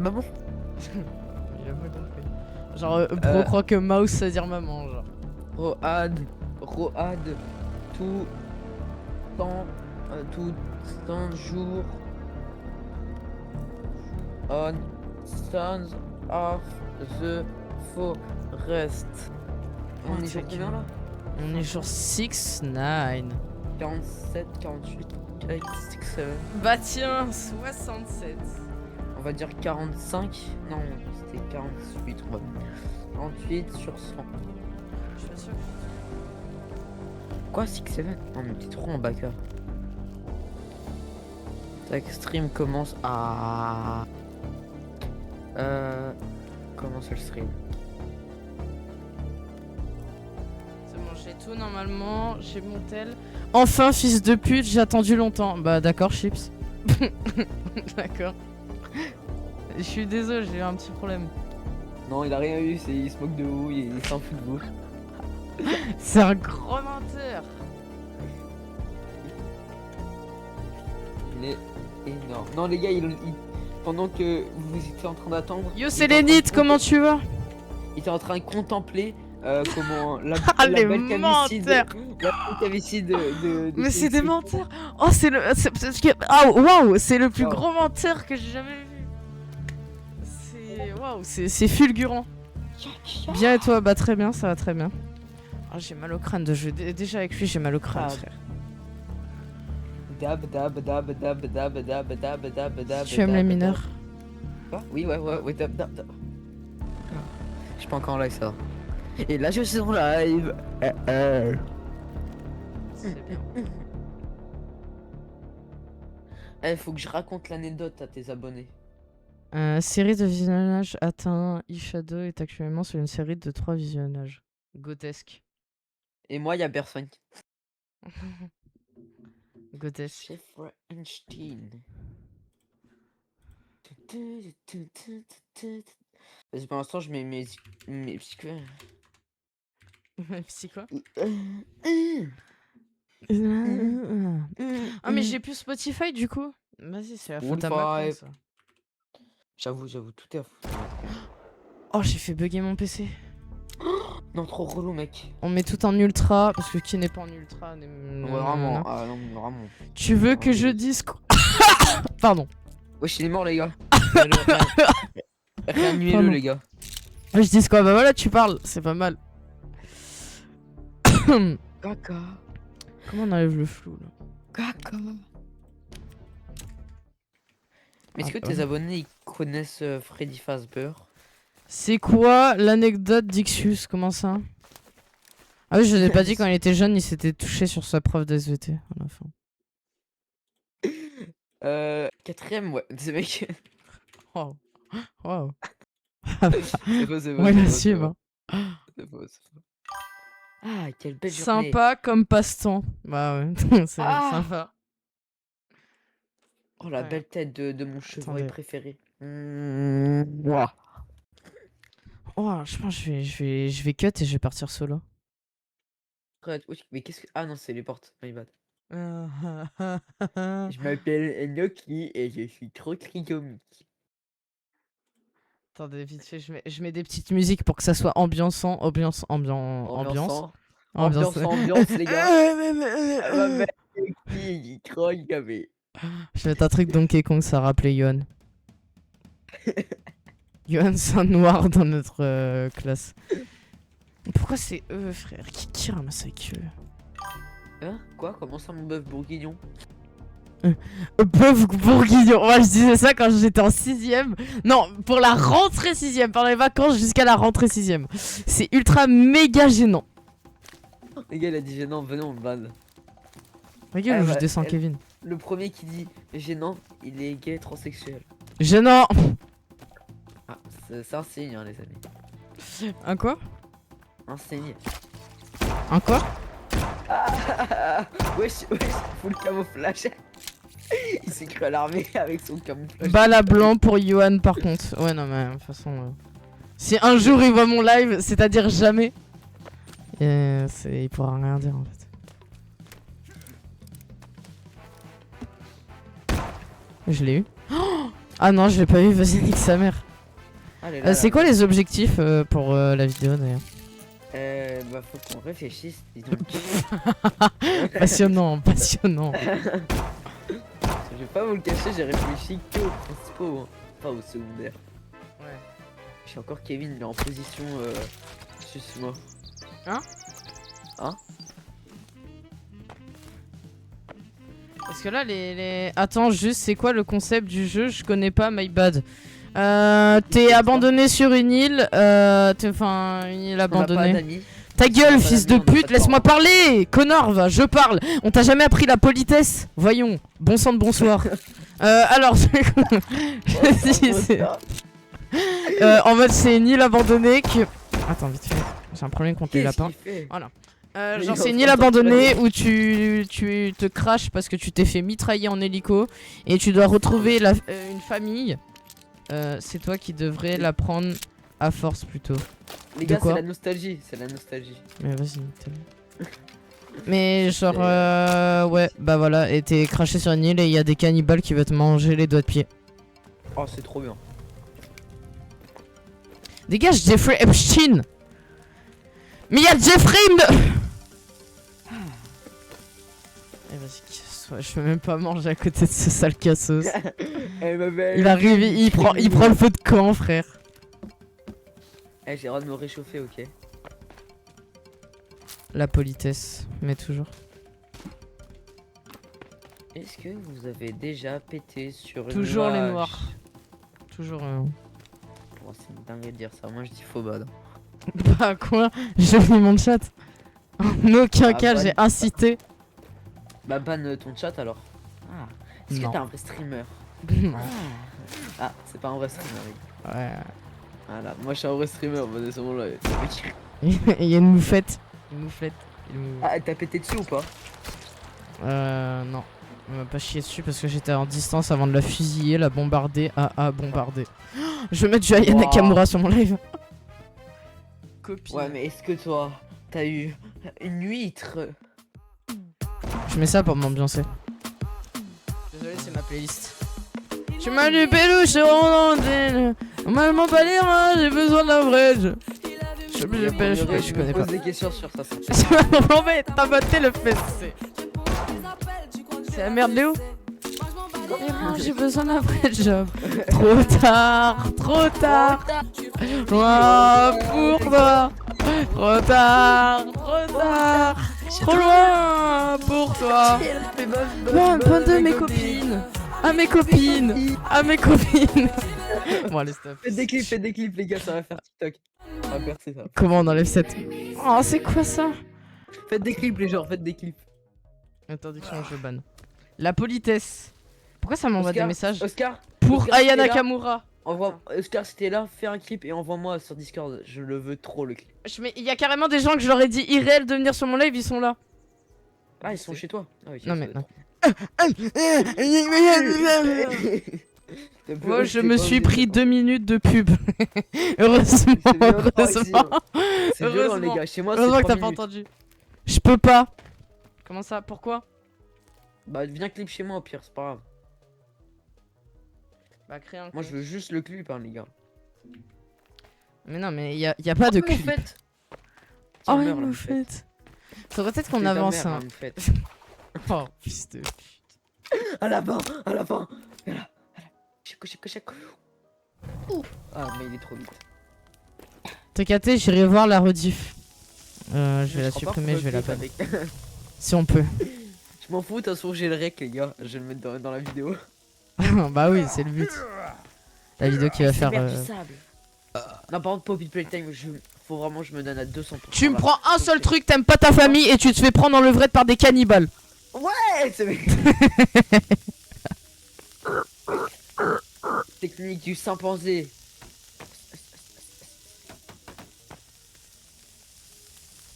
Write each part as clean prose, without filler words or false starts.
Maman. Il a pas compris. Genre, Bro croit que mouse ça veut dire maman, genre. Road, tout temps, tout temps jour on sons of the forest. On est sur combien là? On est sur 6, 9. 47, 48, 6, 7. Bah tiens, 67. On va dire 45. Non, c'était 48. On va... 48 sur 100. Je suis pas sûr. Quoi, 6, 7? Non, mais t'es trop en backup. Tac, stream commence à. Comment c'est le stream? C'est bon, j'ai tout normalement, j'ai mon tel. Enfin, fils de pute, j'ai attendu longtemps. Bah d'accord, Chips. D'accord. Je suis désolé, j'ai eu un petit problème. Non, il a rien eu, il se moque de vous, il s'en fout de vous. C'est un gros menteur. Il est énorme. Non, les gars, pendant que vous étiez en train d'attendre. Yo, c'est Lénite, comment tu vas? Il était en train de contempler comment la les belle calvitie menteurs. la belle calvitie de Mais c'est des Cécile. menteurs. Oh, ah, waouh, c'est le plus Wow. gros menteur que j'ai jamais vu. C'est waouh, c'est fulgurant. Bien et toi? Bah très bien, ça va très bien. Ah, j'ai mal au crâne de jeu. Déjà avec lui, j'ai mal au crâne, Ah. frère. Dab. Tu aimes les mineurs? Quoi? Oui, ouais, dab. Je suis pas encore en live, ça. Et là, je suis en live. C'est bien. Faut que je raconte l'anecdote à tes abonnés. Série de visionnages atteint. eShadow est actuellement sur une série de 3 visionnages. Grotesque. Et moi, il y a personne. Grotesque. Jeffrey Einstein. Vas-y, pour l'instant, je mets mes psycho. C'est quoi? Ah, mais j'ai plus Spotify du coup. Vas-y, c'est la faute à Macron, ça. J'avoue, tout est à foutre. Oh, j'ai fait bugger mon PC. Non, trop relou, mec. On met tout en ultra, parce que qui n'est pas en ultra Vraiment, ah non, mais vraiment. Tu veux que je dise quoi? Pardon. Wesh, il est mort, les gars. Réanimez-le, Pardon. les gars. Je dis quoi? Bah voilà, tu parles, c'est pas mal. Caca. Comment on enlève le flou là? Caca. Mais est-ce que Ah, tes ouais. abonnés ils connaissent Freddy Fazbear? C'est quoi l'anecdote d'Ixius? Comment ça? Ah oui, je l'ai pas dit, quand il était jeune, il s'était touché sur sa prof d'SVT à la fin. 4ème, ouais. Ce mec. Waouh. Waouh. C'est faux, c'est faux. Ouais, c'est la faux, suivre. c'est faux, c'est faux. Ah, quelle belle journée. Sympa comme passe-temps. Bah ouais, c'est sympa. Oh, la Ouais. belle tête de mon chevreuil Attendez. préféré. Ouah. Oh, je pense que je vais cut et je vais partir solo. Mais qu'est-ce que. Ah non, c'est les portes. My bad. Attendez, Je m'appelle Noki et je suis trop trigomique. vite fait, je mets des petites musiques pour que ça soit ambiançant. Ambiance. Ambiance, les gars. Ma mère qui croque, gavé. Je vais mettre un truc Donkey Kong, ça rappelait Yohan. Yohan, c'est un noir dans notre classe. Pourquoi c'est eux, frère? Qui ramasse avec eux? Hein? Quoi? Comment ça, mon bœuf bourguignon? Bœuf bourguignon. Moi, je disais ça quand j'étais en 6ème. Non, pour la rentrée 6ème. Pendant les vacances jusqu'à la rentrée 6ème. C'est ultra méga gênant. Les gars, il a dit gênant, venez, on le ban. Regarde où je bah, descends Kevin. Le premier qui dit gênant, il est gay transsexuel. Gênant. Ah, c'est un signe, hein, les amis. Un quoi? Un signe. Un quoi? Wesh, full camouflage. Il s'est cru à l'armée avec son camouflage. Bala blanc pour Yohan par contre. Ouais, non, mais de toute façon. Si un jour il voit mon live, c'est-à-dire jamais, il pourra rien dire en fait. Je l'ai eu. Ah non, je l'ai pas vu, vas-y, nique sa mère. Allez, là, C'est là. quoi les objectifs pour la vidéo d'ailleurs? Bah faut qu'on réfléchisse, dis donc. Passionnant, passionnant. Je vais pas vous le cacher, j'ai réfléchi que aux principaux, hein, pas aux secondaires. Ouais. J'ai encore Kevin, il est en position suce-moi. Hein? Hein? Parce que là, les... Attends, juste, c'est quoi le concept du jeu? Je connais pas, my bad. T'es abandonné sur une île, enfin, une île On n'a pas abandonnée. d'amis. Ta gueule, pas fils de d'amis, on n'a pas pute, de laisse-moi parler! Connard, va, je parle! On t'a jamais appris la politesse? Voyons, bon sang de bonsoir. Alors, si, c'est... en mode, c'est une île abandonnée que... Attends, vite fait, j'ai un problème contre les Qu'est-ce lapins. qu'il fait? Genre Il est c'est en une train île de abandonnée où tu te craches parce que tu t'es fait mitrailler en hélico et tu dois retrouver une famille. C'est toi qui devrais la prendre à force plutôt. Les De gars, quoi c'est la nostalgie, c'est la nostalgie. Mais vas-y. Mais genre ouais bah voilà, et t'es craché sur une île et il y a des cannibales qui veulent te manger les doigts de pied. Oh, c'est trop bien. Dégage Jeffrey Epstein. Mais il y a Jeffrey Eh vas-y, casse-toi, je peux même pas manger à côté de ce sale cassos. Il arrive, il prend le feu de camp, frère. Eh, j'ai le droit de me réchauffer, ok. La politesse, mais toujours. Est-ce que vous avez déjà pété sur une Toujours les nuage? noirs. Toujours. Oh, c'est une dinguerie de dire ça, moi je dis faux bad. Bah quoi? J'ai mis mon chat. En aucun cas, bah, j'ai incité. Bah banne ton chat alors. Ah. Est-ce que Non. t'es un vrai streamer? Ah, c'est pas un vrai streamer. Oui. Ouais. Voilà, moi je suis un vrai streamer, bah de ce moment-là. Il y a une moufette. Une moufette. Ah, t'as pété dessus ou pas? Non. On m'a pas chié dessus parce que j'étais en distance avant de la fusiller, la bombarder, bombarder. Je vais mettre du Aya Wow. Nakamura sur mon live. Copine. Ouais, mais est-ce que toi, t'as eu une huître? Je mets ça pour m'ambiancer. Désolé, c'est ma playlist. Tu m'as du peluche sur mon antenne. Normalement pas lire, hein, j'ai besoin de la vraie. Je connais pas. Pose des questions sur ça. Tu m'as envoyé tabater le fessé. C'est la merde Léo. J'ai besoin d'un vrai job. Trop tard, trop tard. Loin pour toi. Trop tard, trop tard. Trop loin pour toi. Loin de mes copines. À mes copines. À mes copines. Bon allez stop. Faites des clips les gars, ça va faire TikTok. Ça va percer ça. Comment on enlève cette... Oh c'est quoi ça? Faites des clips les gens, faites des clips. Interdiction, je ban. La politesse. Pourquoi ça m'envoie des messages? Oscar, Pour Oscar, Aya si t'es là, Nakamura. Oscar, si t'es là, fais un clip et envoie-moi sur Discord. Je le veux trop le clip. Il y a carrément des gens que je leur ai dit irréel de venir sur mon live, ils sont là. Ah, ils sont chez toi. Ah, ok, Non ça mais doit non. être- Moi je T'es me pas suis obligé. pris 2 minutes de pub. Heureusement, C'est violent ici, heureusement. hein. C'est violent les Heureusement. gars. Chez moi, c'est Heureusement que 3 t'as pas minutes. entendu. Je peux pas. Comment ça? Pourquoi? Bah, viens clip chez moi au pire, c'est pas grave. Bah créer un Moi, je veux juste le clip, hein, les gars. Mais non mais y a pas de Oh, clip. moufette. Oh Tiens, une meurs, la moufette. Faudrait peut-être qu'on C'est ta avance mère, hein. la moufette. Oh fils de... À la fin, à la fin. Voilà. Chac. Ah, mais il est trop vite. T'as capté, j'irai voir la rediff. Je vais la crois pas supprimer, qu'on je vais la peut banner. clip avec- Si on peut. Je m'en fous, de toute façon, j'ai le rec, les gars. Je vais le mettre dans la vidéo. Bah oui, c'est le but. La vidéo qui va faire... Merde, du sable. Non, par contre, Poppy Playtime, faut vraiment que je me donne à 200%. Tu me là. prends un seul truc, t'aimes pas ta famille et tu te fais prendre dans le vrai par des cannibales. Ouais, c'est... Technique du chimpanzé.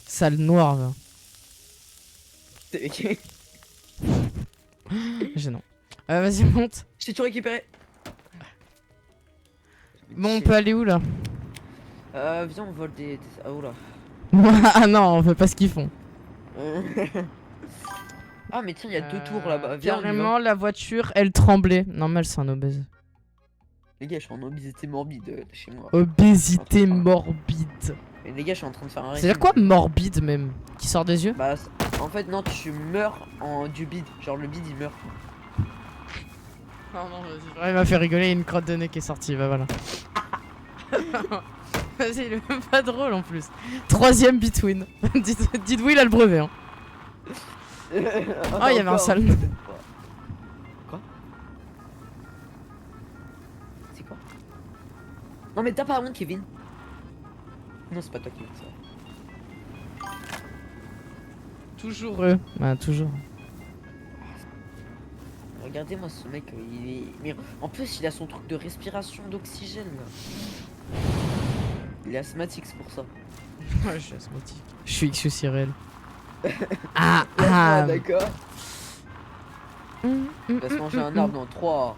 Sale noir, là. C'est- Gênant. Vas-y, monte. Je t'ai tout récupéré. Bon, on peut aller où là? Viens, on vole des... Ah, oula. Ah non, on fait pas ce qu'ils font. Ah, mais tiens, il y a 2 tours là-bas. Viens, on y va. Carrément, la voiture, elle tremblait. Normal, c'est un obèse. Les gars, je suis en obésité morbide de chez moi. Obésité morbide. Mais les gars, je suis en train de faire un régime. C'est-à-dire quoi morbide même? Qui sort des yeux? Bah, en fait, non, tu meurs du bide. Genre, le bide il meurt. Non, non, vas-y. Il m'a fait rigoler, une crotte de nez qui est sortie, bah voilà. Vas-y, il est même pas drôle en plus. Troisième between. Dites-vous, il a le brevet. Hein. Ah, il y avait un sale. Quoi? C'est quoi? Non, mais t'as pas honte, Kevin? Non, c'est pas toi qui veux ça. Toujours eux. Bah, toujours. Regardez-moi ce mec, il est. Mais en plus, il a son truc de respiration d'oxygène là. Il est asthmatique, c'est pour ça. Ouais, je suis asthmatique. Je suis XU Cyril. Ah, d'accord. Il va se manger un arbre dans 3.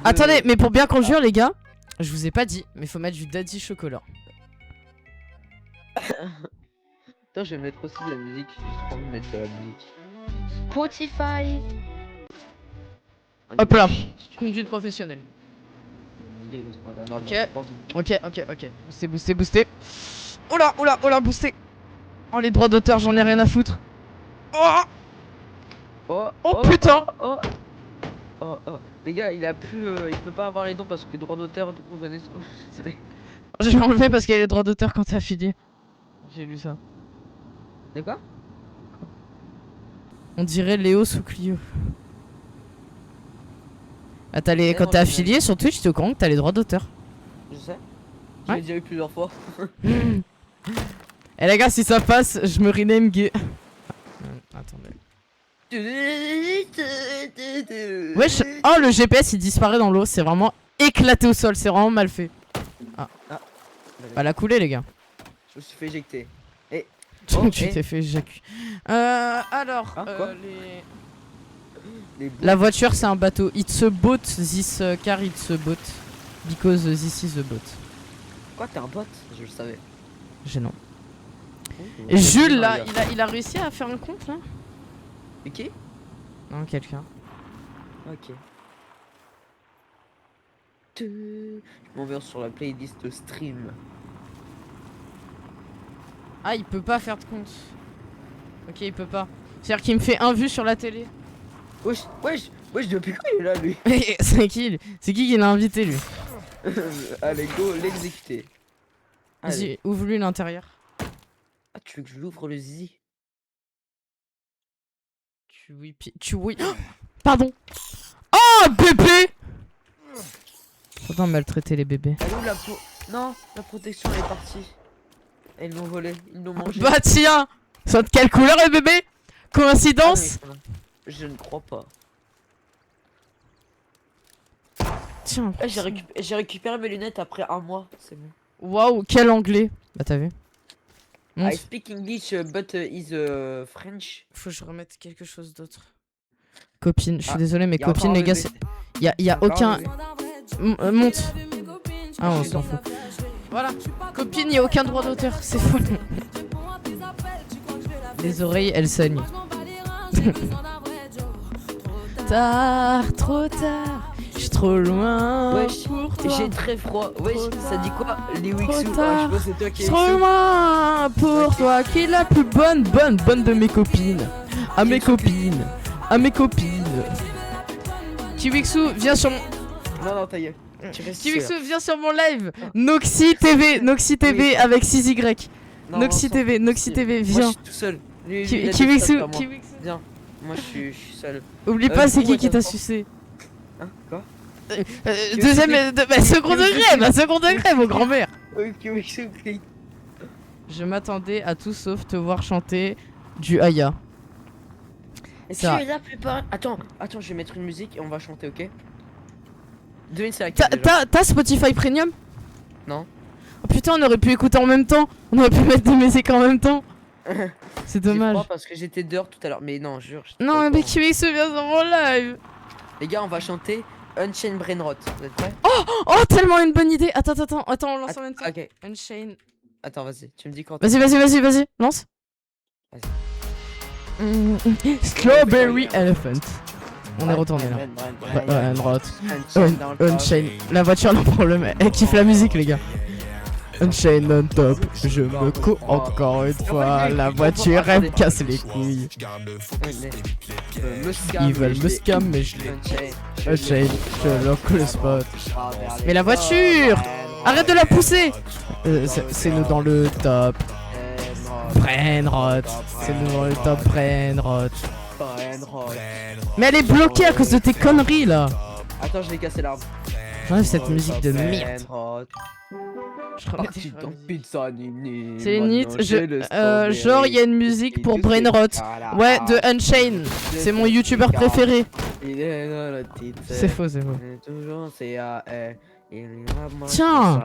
Attendez, mais pour bien conduire, les gars, je vous ai pas dit, mais faut mettre du daddy chocolat. Attends, je vais mettre aussi de la musique. J'ai trop envie de mettre de la musique. Spotify. Hop là, conduite professionnelle. Ok. Ok. Boosté, boosté, boosté. Oula, oula, oula, boosté. Oh, les droits d'auteur, j'en ai rien à foutre. Oh, oh putain. Oh. Les gars, il a plus. Il peut pas avoir les dons parce que les droits d'auteur, du coup, Vanessa. J'ai enlevé parce qu'il y a les droits d'auteur quand t'es affilié. J'ai lu ça. De quoi? On dirait Léo sous Clio. Ah, quand non, t'es affilié sur Twitch, t'es au courant que t'as les droits d'auteur. Je sais. Ouais. J'ai déjà eu plusieurs fois. Eh les gars, si ça passe, je me rename gay. Attendez. Wesh, oh le GPS il disparaît dans l'eau, c'est vraiment éclaté au sol, c'est vraiment mal fait. Ah. Elle a coulé les gars. Je me suis fait éjecter. Et. Tu t'es fait éjaculer. Alors, Ah, quoi la voiture c'est un bateau. It's a boat, this car it's a boat. Because this is a boat. Quoi, t'es un bot? Je le savais. Gênant. Et Jules là, il a réussi à faire un compte là? Ok. Non, quelqu'un. Ok. Je m'en vais sur la playlist stream. Ah, il peut pas faire de compte. Ok, il peut pas. C'est-à-dire qu'il me fait un vue sur la télé. Wesh, depuis quand il est là lui? C'est qui l'a invité lui? Allez, go, l'exécuter. Vas-y, ouvre-lui l'intérieur. Ah, tu veux que je l'ouvre le zizi? Tu oui. Pardon. Oh, bébé! Faut pas maltraiter les bébés. Elle est où la Non, la protection elle est partie. Ils l'ont volé, ils l'ont mangé. Bah tiens! Sont de quelle couleur les bébés? Coïncidence? Ah, je ne crois pas. Tiens. Ah, j'ai récupéré mes lunettes après un mois, c'est bon. Waouh, quel anglais. Bah t'as vu? I speak English but is French. Faut que je remette quelque chose d'autre. Copine, je suis Ah, désolé mais y a encore copine un les gars, bébé. y a aucun... Monte. Ah on Je s'en fout. Voilà, copine, y a aucun droit d'auteur, c'est fou. Les oreilles elles saignent. Tard, trop tard, je suis trop loin. Wesh, pour toi. j'ai très froid. Wesh, ça dit quoi? Les Trop Wixou. tard. Je pense que c'est toi qui es Trop Wixou. loin pour toi, qui est la plus bonne de mes copines. À mes copines, à mes copines. Kiwixu, viens sur mon... Non, ta gueule. Tu restes Kiwixu, viens sur mon live. Noxy TV avec 6Y. Non, Noxy non, TV, sans- Noxy TV, Moi, je viens. suis tout seul. Lui, il a des Kiwixu, stats, pas moi. Viens. Moi, je suis seul. Oublie pas, c'est du coup, qui t'a attends. sucé. Hein? Quoi? Deuxième, second degré, mon grand-mère. Kiwixu, clique. Je m'attendais à tout sauf te voir chanter du Aya. Est-ce Ça. que la plupart. Attends, je vais mettre une musique et on va chanter, ok? Devine c'est laquelle déjà. T'as Spotify Premium? Non. Oh putain, on aurait pu écouter en même temps. On aurait pu mettre des musiques en même temps. C'est J'ai dommage. froid parce que j'étais dehors tout à l'heure. Mais non, jure. j'étais Non, pas au mais courant. Kiwixu vient sur mon live. Les gars, on va chanter Unchained Brainrot. Vous êtes prêts? Oh, tellement une bonne idée. Attends, on lance en même temps. Ok. Unchained. Attends, vas-y. Tu me dis quand. Vas-y, lance. Vas-y. Strawberry Elephant. On est retourné là. Unrot. Unchained dans le top. Unchained. La voiture, le problème, elle kiffe la musique, les gars. Unchained on top. Je me cours encore une fois. La voiture, elle me casse les couilles. Ils veulent me scam, mais je l'ai. Unchained, je lock le spot. Mais la voiture! Arrête de la pousser! C'est nous dans le top. Brainrot. C'est nous dans le top, Brainrot. Mais elle est bloquée à cause de tes conneries là! Attends, je vais casser l'arbre. J'enlève cette musique de merde. Je remets c'est Nit, genre il y a une musique pour Brainrot. Ouais, de Unchained. C'est mon youtubeur préféré. C'est faux, c'est faux. Tiens.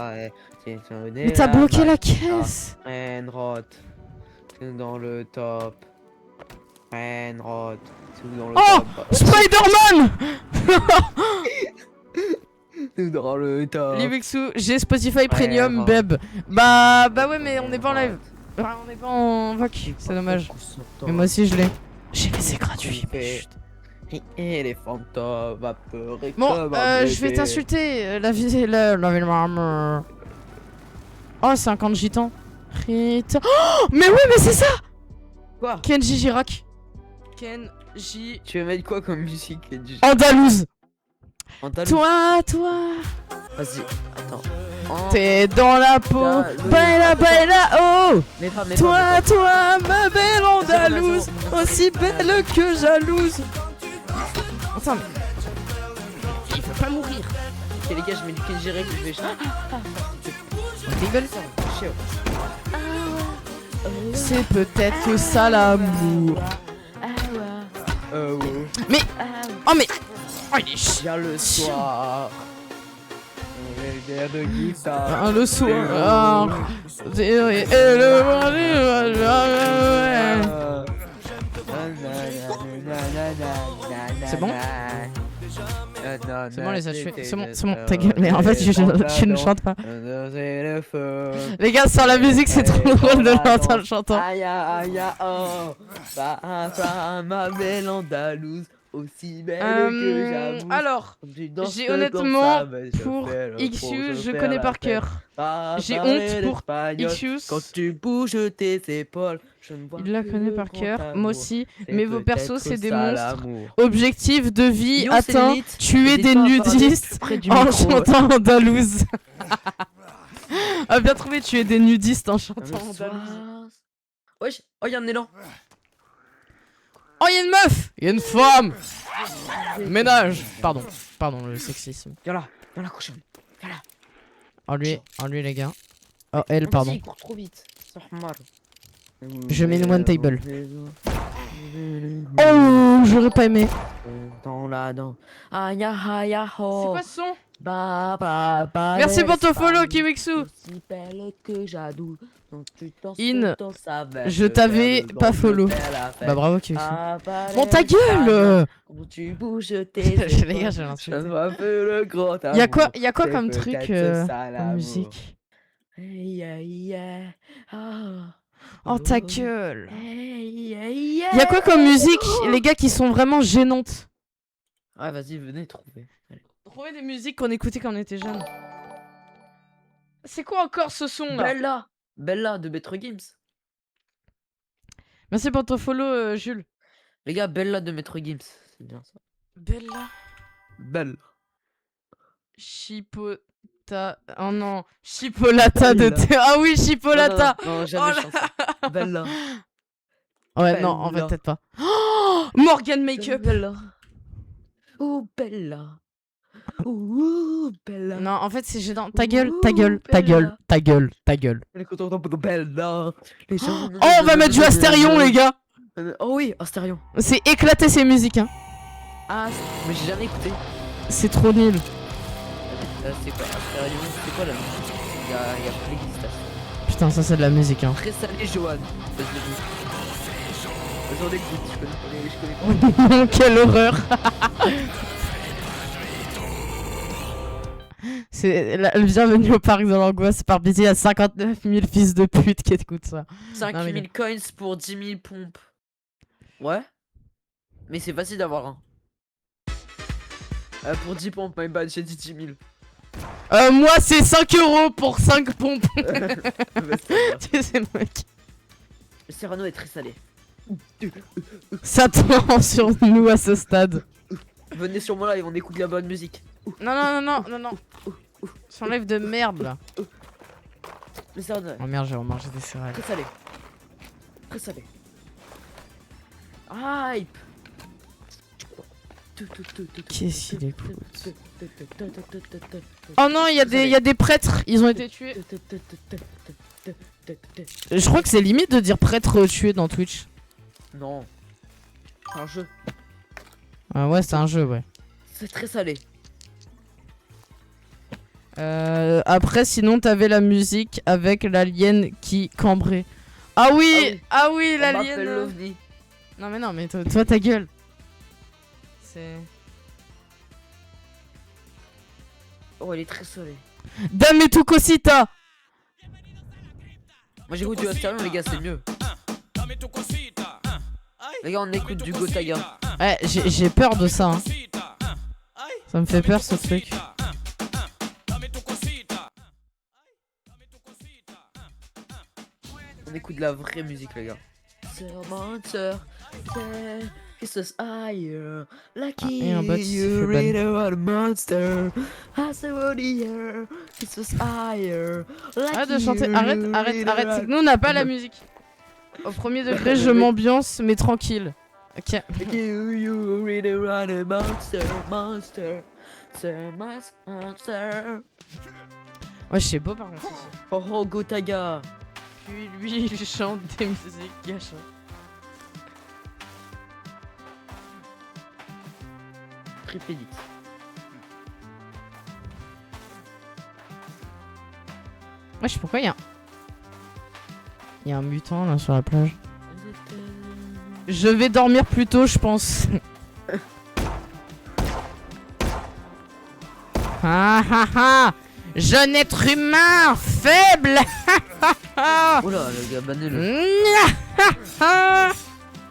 Mais t'as bloqué la caisse. Brainrot, dans le top. Brainrot, dans le Oh, top. Spider-Man. Dans le top. Livexu, j'ai Spotify Premium, Beb. Bah ouais, mais on n'est pas en live. On n'est pas en vac, c'est dommage. Mais moi aussi je l'ai. J'ai laissé gratuit. Et les fantômes vapeur. Bon, je vais t'insulter. La vie, la maman. Oh, c'est un camp de gitans. Oh, mais oui, mais c'est ça. Quoi? Kenji Girac. Kenji. Tu veux mettre quoi comme musique, Kenji? Andalouse. Andalouse. Toi. Vas-y, attends. T'es dans la peau. Baila, oh. Toi, ma belle Andalouse. Aussi belle que jalouse. Attends, mais il faut pas mourir. Ok, les gars, je mets du Kenji Rek, je vais. T'es gueule. C'est peut-être ça l'amour. Mais. Oh, mais. Oh, il est chiant. Viens le soir. De guitare. Le soir. C'est bon? C'est bon, les achevés. C'est bon, ta gueule. Mais en fait, tu ne chantes pas. Les gars, sur la musique, c'est trop drôle de l'entendre chantant. Aïe aïe oh, ma belle Andalouse, aussi belle que j'avoue. Alors, j'ai honnêtement pour XU, je connais par cœur. J'ai honte pour XU. Quand tu bouges tes épaules, je ne vois il la connaît par cœur, moi aussi. Mais vos persos, c'est des monstres. l'amour. Objectif de vie Yo, atteint, c'est Nit. tuer des nudistes en chantant Andalouse. Ah, bien trouvé, tuer des nudistes en chantant Andalouse. Wesh, oh y'a un élan. Oh, y'a une meuf! Y'a une femme! Ménage! Pardon, le sexisme. Viens là, cochonne. Viens là. En lui, les gars. Oh, elle, pardon. Il court trop vite. C'est normal. Je mets une one table. Oh, j'aurais pas aimé. Dans la dent. Aïe aïe C'est oh. quoi ce son? Bah, Merci pour ton follow, Kiwixu. Aussi belle que j'adoue. Donc tu danses In, dans sa veste, je t'avais faire le pas vent, follow. je fais la fête. Bah bravo, Kiwixu. Ah, bah, Bon, ta les gueule! quand tu bouges tes Les gars, j'ai je l'insulté. vois peu le grand amour. Y'a quoi comme C'est truc peut-être ça, en l'amour. musique? Hey, hey, yeah. Ah. Oh, ta gueule. Hey, hey, yeah. Y'a quoi comme musique, les gars, qui sont vraiment gênantes? Ouais, vas-y, venez trouver. Allez. Trouvez des musiques qu'on écoutait quand on était jeunes. C'est quoi encore ce son là? Bella de Metro Games. Merci pour ton follow, Jules. Les gars, Bella de Metro Games. C'est bien ça. Bella. Chipota. Oh non. Chipolata de Bella. thé. Ah oui, Chipolata. Non, jamais Oh là. chanson. Bella. Ouais, non, en fait, Bella. peut-être pas. Oh, Morgan Makeup. Bella. Oh, Bella. Ouh, Bella. Non, en fait, c'est gênant. Ta gueule, ta gueule, ta gueule, ta gueule, ta gueule. Elle est contente pour Bella. Les gens... Oh, on va mettre du Astérion, les gars. Oh oui, Astérion. C'est éclaté ces musiques, hein. Ah, mais j'ai jamais écouté. C'est trop nul. C'est quoi Astérion? C'est quoi la musique? Il y a playlist là. Putain, ça c'est de la musique, hein. Très salé, Johan. J'en écoute, je connais. Quelle horreur. C'est la bienvenue au parc de l'angoisse par baiser, il y a 59 000 fils de pute qui écoutent ça. 5 Non, 000 mais coins pour 10 000 pompes. Ouais. Mais c'est facile d'avoir un. Pour 10 pompes, my bad, j'ai dit 10 000. Moi c'est 5 € pour 5 pompes. Tu sais le mec. Le Cyrano est très salé. Ça tend sur nous à ce stade. Venez sur mon live, on écoute de la bonne musique. Non. S'enlève de merde là. Le Cyrano, Oh merde, j'ai remangé des céréales. très salé. Très salé. Hype. Qu'est-ce qu'il écoute? Oh non, il y a des prêtres, ils ont été tués. Je crois que c'est limite de dire prêtre tué dans Twitch. Non. C'est un jeu. Ouais, c'est un jeu, ouais. C'est très salé. Après, sinon, t'avais la musique avec l'alien qui cambrait. Ah oui, On m'appelle l'alien. l'OVNI. Non, mais toi, ta gueule. C'est. Oh, elle est très salée. Dame tu cosita. Moi j'écoute du Astarion, les gars, c'est mieux. Les gars, on écoute du Gotaga. Ouais, j'ai peur de ça. Hein. Ça me fait peur ce truc. On écoute de la vraie musique, les gars. C'est un menteur. It's us higher. Lucky et un bot, il se you fait ban. read about a monster. I said, what here? It's us higher. Arrête de chanter, arrête. C'est que nous on n'a pas la musique. Au premier degré, je m'ambiance, mais tranquille. Ok. You read about a monster. C'est monster. Ouais, c'est beau par contre. Ici. Oh, Gotaga. Puis lui, il chante des musiques gâches. Tripédix. Wesh, pourquoi il y a un mutant là sur la plage? Je vais dormir plus tôt, je pense. Jeune être humain, faible. Oh là, le gars, bannez-le.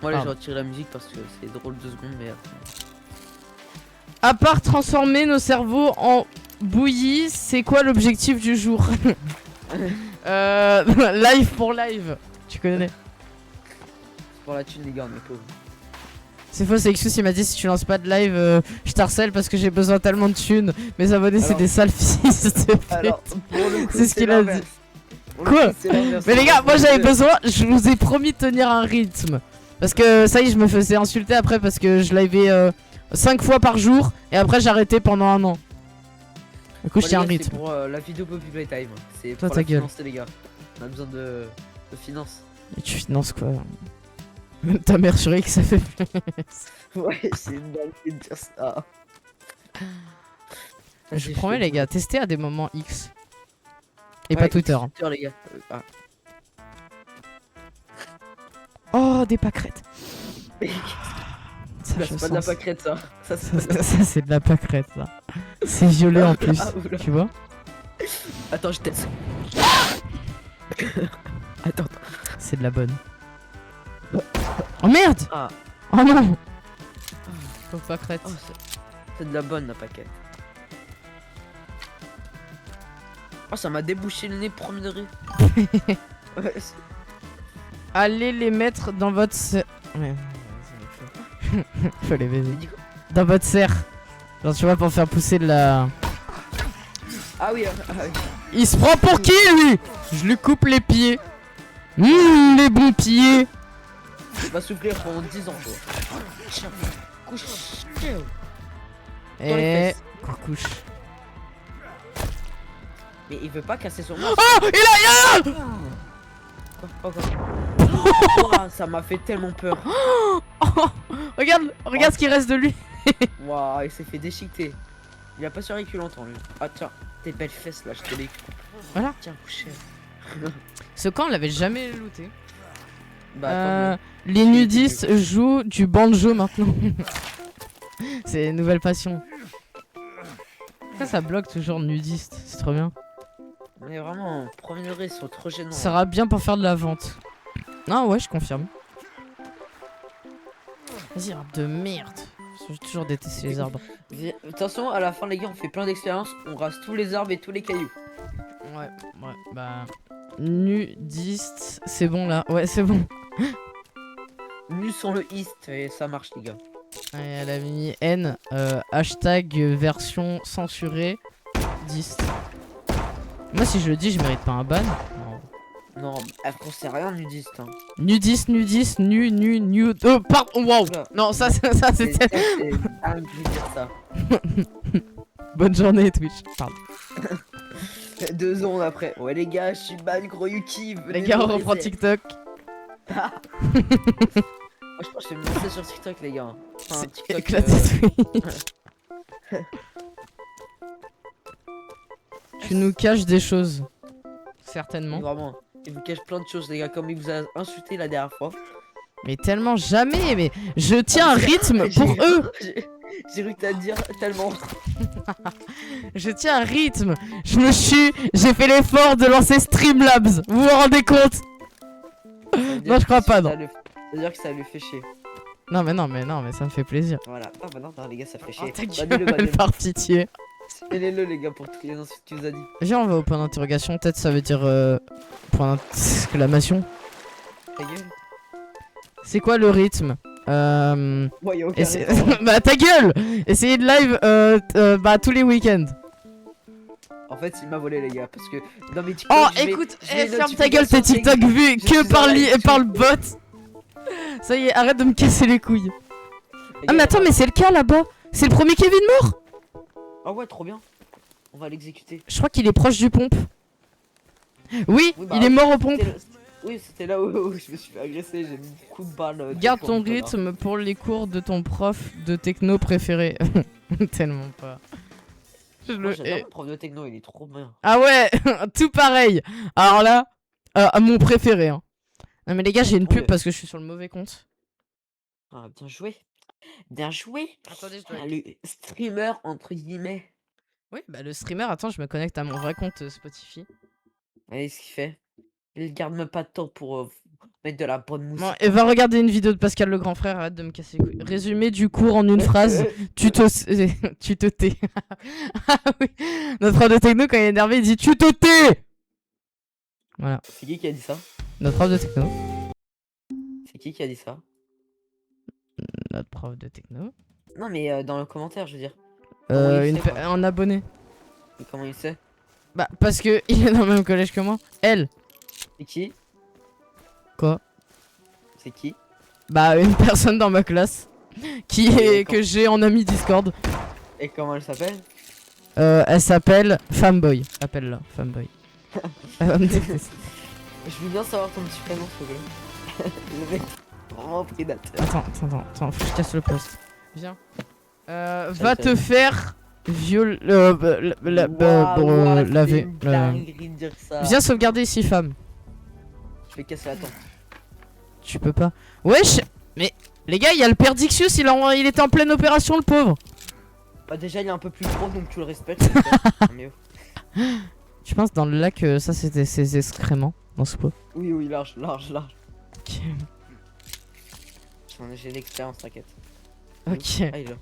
Moi, là, j'ai retiré la musique parce que c'est drôle 2 secondes, mais après. À part transformer nos cerveaux en bouillie, c'est quoi l'objectif du jour? Live pour live. Tu connais? C'est pour la thune, les gars, on est pauvres. C'est faux, c'est Exus, il m'a dit si tu lances pas de live, je t'harcèle parce que j'ai besoin tellement de thunes. Mes abonnés, c'est Alors- des sales fils de pute. Alors, pour le coup, C'est ce qu'il a dit. l'inverse. Pour le Quoi coup, c'est l'inverse. Mais les gars, moi j'avais besoin, je vous ai promis de tenir un rythme. Parce que ça y est, je me faisais insulter après parce que je livais 5 fois par jour et après j'ai arrêté pendant un an. Du coup, je tiens un C'est rythme. pour la vidéo Poppy Playtime. C'est Toi, pour ta la gueule. finance, les gars. On a besoin de finances. Et tu finances quoi? Même ta mère sur X, ça fait. Ouais, c'est une blague de dire ça. Je vous promets, les gars, testez à des moments X. Et pas Twitter. Hein. Twitter, les gars. Ah. Oh, des pâquerettes. Ça, Là, je c'est pas de la sens. pâquerette, ça. Ça, c'est Ça, c'est de la pâquerette, ça. C'est violet en plus. Ah, oula. Tu vois? Attends, je teste. Attends. C'est de la bonne. Oh merde! Ah, Oh non! Oh, pâquerette. oh, c'est de la bonne, la paquette. Oh, ça m'a débouché le nez premier degré. Ouais, Allez les mettre dans votre serre. Ouais. Faut les baiser. j'ai dit quoi? Dans votre serre. Genre, tu vois, pour faire pousser de la. Ah oui, ah oui. Il se prend pour qui, lui? Je lui coupe les pieds. Les bons pieds. Je vais souffrir pendant 10 ans, toi. Tiens, couche. Dans les Et. fesses. Couche. Mais il veut pas casser son masque. Oh! Il a rien! Quoi, Ouah, ça m'a fait tellement peur. Oh, regarde ce qui reste de lui. Waouh, il s'est fait déchiqueter. Il a pas survécu longtemps, lui. Ah, tiens, tes belles fesses là, je te les coupe. Voilà. Tiens, coucher. Ce camp, on l'avait jamais looté. Bah, Les nudistes jouent du banjo maintenant. C'est une nouvelle passion. Ça bloque toujours nudiste, c'est trop bien. mais vraiment, premier degré, ils sont trop gênants. Ça sera bien pour faire de la vente. Non, ouais, je confirme. Vas-y, rap de merde. J'ai toujours détesté les arbres. Attention, à la fin, les gars, on fait plein d'expériences. On rase tous les arbres et tous les cailloux. Ouais, bah. Nudiste, c'est bon là. Ouais, c'est bon. Nus sur le east, et ça marche, les gars. Ouais, elle a mis N, hashtag version censurée, dist. Moi, si je le dis, je mérite pas un ban. Non. Non, après, c'est rien, nudiste. Hein. Nudiste, nude. Oh, pardon, wow. Oula. Non, ça c'était. C'est dingue de dire ça. Bonne journée, Twitch. Pardon. 2 ans après. Ouais, les gars, je suis ban, gros Yuki. Les gars, on reprend TikTok. Moi, je pense que je vais me lancer sur TikTok, les gars. Enfin, C'est TikTok, éclaté Twitch. Tu nous caches des choses. Certainement. Vraiment. Il vous cache plein de choses, les gars, comme il vous a insulté la dernière fois. Mais tellement jamais. Mais je tiens un rythme pour eux. J'ai cru que t'as dire tellement. Je tiens un rythme. J'ai fait l'effort de lancer Streamlabs. Vous vous rendez compte? Non, je crois pas, non. Ça veut dire que ça lui fait chier. Non, mais ça me fait plaisir. Voilà. Ah bah non, les gars, ça fait Oh, chier. ta Bannez-le, gueule, par pitié. Bannez-le, les gars, pour toutes les insultes qu'il vous a dit. Viens, on va au point d'interrogation. Peut-être ça veut dire point d'exclamation. Ta gueule. C'est quoi le rythme? Ouais, y'a aucun Essa- raison. Bah ta gueule! Essayez de live bah tous les week-ends. En fait, il m'a volé, les gars, parce que dans mes TikTok. Oh je vais- écoute, je vais ferme ta gueule, tes notifications TikTok vus je que suis par, en live par le sur- bot. Ça y est, arrête de me casser les couilles. Les Ah gars, mais attends, mais c'est le cas là-bas. C'est le premier Kevin mort. Ah ouais, trop bien. On va l'exécuter. Je crois qu'il est proche du pompe. Oui, Oui, bah, il est mort au pompe. Oui, c'était là où je me suis fait agresser. J'ai mis un coup de balle. Garde sur ton le connard. rythme pour les cours de ton prof de techno préféré. Tellement pas. Je Moi, le j'adore hais. mon prof de techno, il est trop bien. Ah ouais, tout pareil. Alors là, mon préféré. Hein. Non mais les gars, j'ai une pub Ouais. parce que je suis sur le mauvais compte. Ah, bien joué. Bien joué. Attendez, je Ah, le streamer, entre guillemets. Oui, bah le streamer, attends, je me connecte à mon vrai compte Spotify. Allez, ce qu'il fait. Il garde même pas de temps pour mettre de la bonne musique. Bon, et va regarder une vidéo de Pascal le grand frère, arrête de me casser les couilles. Résumé du cours en une phrase, tu te tais. Ah oui, notre prof de techno quand il est énervé, il dit tu te tais. Voilà, C'est qui a dit ça? notre prof de techno. C'est qui a dit ça? Notre prof de techno. Non, mais dans le commentaire, je veux dire. Comment il sait, quoi Un abonné. Et comment il sait? Bah, parce que il est dans le même collège que moi. Elle. C'est qui? Quoi? C'est qui? Bah, une personne dans ma classe. Qui Et est que j'ai en ami Discord. Et comment elle s'appelle? Elle s'appelle Femboy. Appelle-la, Femboy. Elle va me détester. Je veux bien savoir ton petit prénom, s'il te plaît. Le mec, vraiment prédateur. Attends, faut que je casse le poste. Viens. Va ça te va. faire laver. C'est une dinguerie de dire ça. Viens sauvegarder ici, femme. Je vais casser la tente. Tu peux pas. Wesh. Mais les gars, il y a le père Dixius, il était en pleine opération, le pauvre. Bah déjà il est un peu plus gros donc tu le respectes. le père. Mais oh. Tu penses dans le lac, ça c'était ses excréments dans ce pot. Oui, large. Ok. J'ai l'expérience, t'inquiète. Ok. Ah, il est là.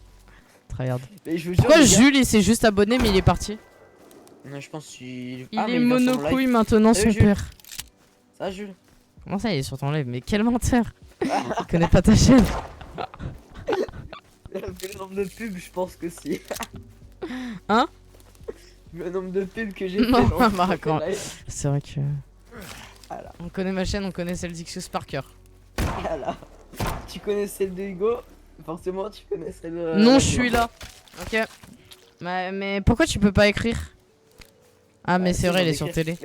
Tryhard. Mais je veux dire, Pourquoi les gars- Jules il s'est juste abonné mais il est parti? Non, je pense qu'il. Il Ah, mais est va sur mon monocouille live. maintenant Salut, son Jules. père. Ça, Jules. Comment ça il est sur ton live? Mais quel menteur. Il connaît pas ta chaîne. Le nombre de pubs, je pense que si. Hein? Le nombre de pubs que j'ai Non, fait. dans bah, mon quand- live. C'est vrai que... Voilà. On connaît ma chaîne, on connaît celle d'Ixius par cœur. Voilà. Tu connais celle de Hugo? Forcément, tu connais celle de. Non, je suis là. Ok. Mais pourquoi tu peux pas écrire? Ah mais c'est vrai, il est sur télé.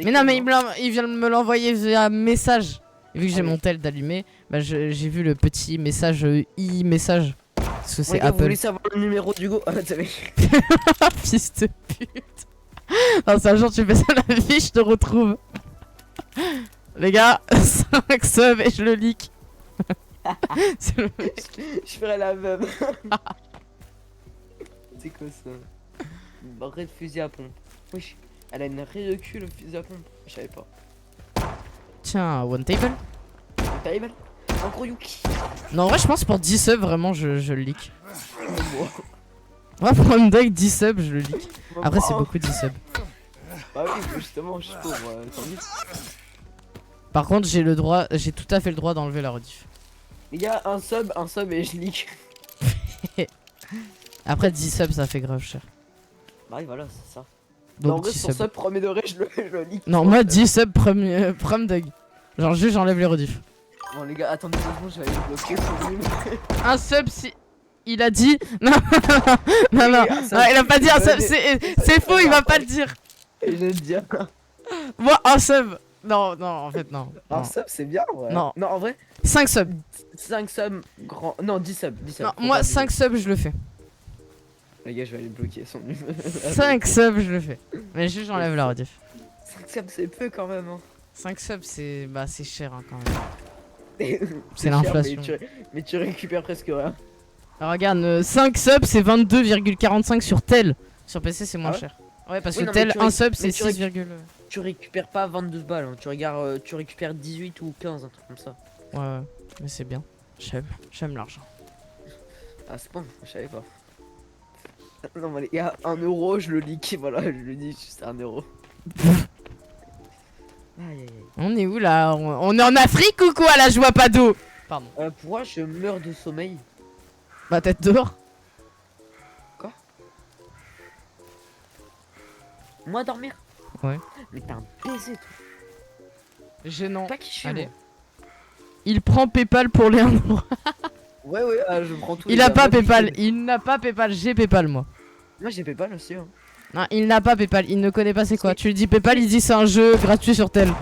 Mais non, mais il vient de me l'envoyer via message. Et vu que j'ai Ah oui. mon tel d'allumé, bah j'ai vu le petit message message. Parce que c'est Vous Apple. voulez savoir le numéro d'Hugo? Ah, t'avais. Fils de pute. Non, c'est un jour tu fais ça la vie, je te retrouve. Les gars, 5 subs et je le leak. C'est le mec. Je ferai la même. C'est quoi ça? Une raie de fusil à pompe. Wesh, elle a une raie de cul le fusil à pompe. Je savais pas. Tiens, one table. Une table? Un gros Yuki. Non, en vrai, je pense pour 10 subs, vraiment, je le leak. Moi. Moi, pour un dog 10 subs, je le leak. Après, c'est Oh. beaucoup 10 subs. Bah oui, justement, je suis pauvre. Tant mieux. Par contre, j'ai le droit, j'ai tout à fait le droit d'enlever la rediff. Il y a un sub et je leak. Après, 10 subs, ça fait grave cher. Bah oui, voilà, c'est ça. Donc, en vrai, 10 sur subs. sub premier degré, je le leak. Non, moi, 10 subs, prom dog. Genre, juste, j'enlève les rediffs. Bon, les gars, attendez 2 secondes, je vais aller bloquer son nul. Un sub, si. Il a dit. Non, non, non, un sub. non, il a pas dit un sub, c'est faux, il va pas le dire. Et je vais te dire. Moi, un sub. Non, non, en fait, non. Un Non. sub, c'est bien, ouais. Non. Non, en vrai, 5 subs. 5 subs, grand. Non, 10 subs. 10 subs. Non, Faut moi, pas 5 subs, je le fais. Les gars, je vais aller bloquer son nul. 5 subs, je le fais. Mais juste, j'enlève la rediff. 5 subs, c'est peu quand même. Hein. 5 subs, c'est. Bah, c'est cher, hein, quand même. C'est cher, l'inflation. Mais tu récupères presque rien. Alors, regarde, 5 subs, c'est 22,45 sur tel. Sur PC, c'est moins Ah ouais cher. Ouais, parce Oui, que non, mais tel, tu un ré- sub, mais c'est tu 6, Tu récupères pas 22 balles. Hein. Tu récupères 18 ou 15, un truc comme ça. ouais, ouais, mais c'est bien. J'aime l'argent. Ah, c'est bon, je savais pas. Non, mais les gars, 1 euro, je le leak. Voilà, je le dis, juste 1 euro. Aïe aïe aïe. On est où là? On est en Afrique ou quoi là? Je vois pas d'eau. Pardon. Pourquoi je meurs de sommeil? Bah, tête dehors. Moi dormir? Ouais. Mais t'as un baiser, toi. Gênant. Pas qui je suis. Allez. Moi. Il prend PayPal pour les 1 euro. Ouais, ouais, je prends tout. Il a pas PayPal. Il n'a pas PayPal. J'ai PayPal, moi. Moi j'ai PayPal aussi. Hein. Non, il n'a pas PayPal. Il ne connaît pas c'est quoi. Tu lui dis PayPal, il dit c'est un jeu gratuit sur tel.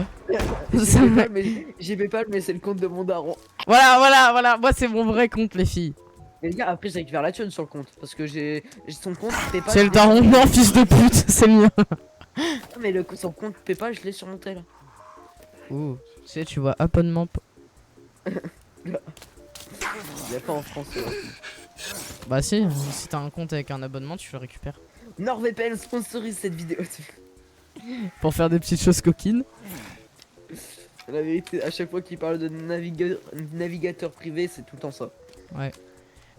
J'ai PayPal, mais c'est le compte de mon daron. Voilà, voilà, voilà. Moi, c'est mon vrai compte, les filles. Et les gars, après, j'ai récupéré la thune sur le compte. Parce que j'ai son compte PayPal. C'est le daron. Non, fils de pute. C'est le mien. Mais son compte PayPal, je l'ai sur mon tel. Ouh. Tu sais, tu vois, abonnement. Il y a pas en France. Bah, si. Si t'as un compte avec un abonnement, tu le récupères. NordVPN sponsorise cette vidéo. Pour faire des petites choses coquines. La vérité, à chaque fois qu'il parle de navigateur privé, c'est tout le temps ça. Ouais.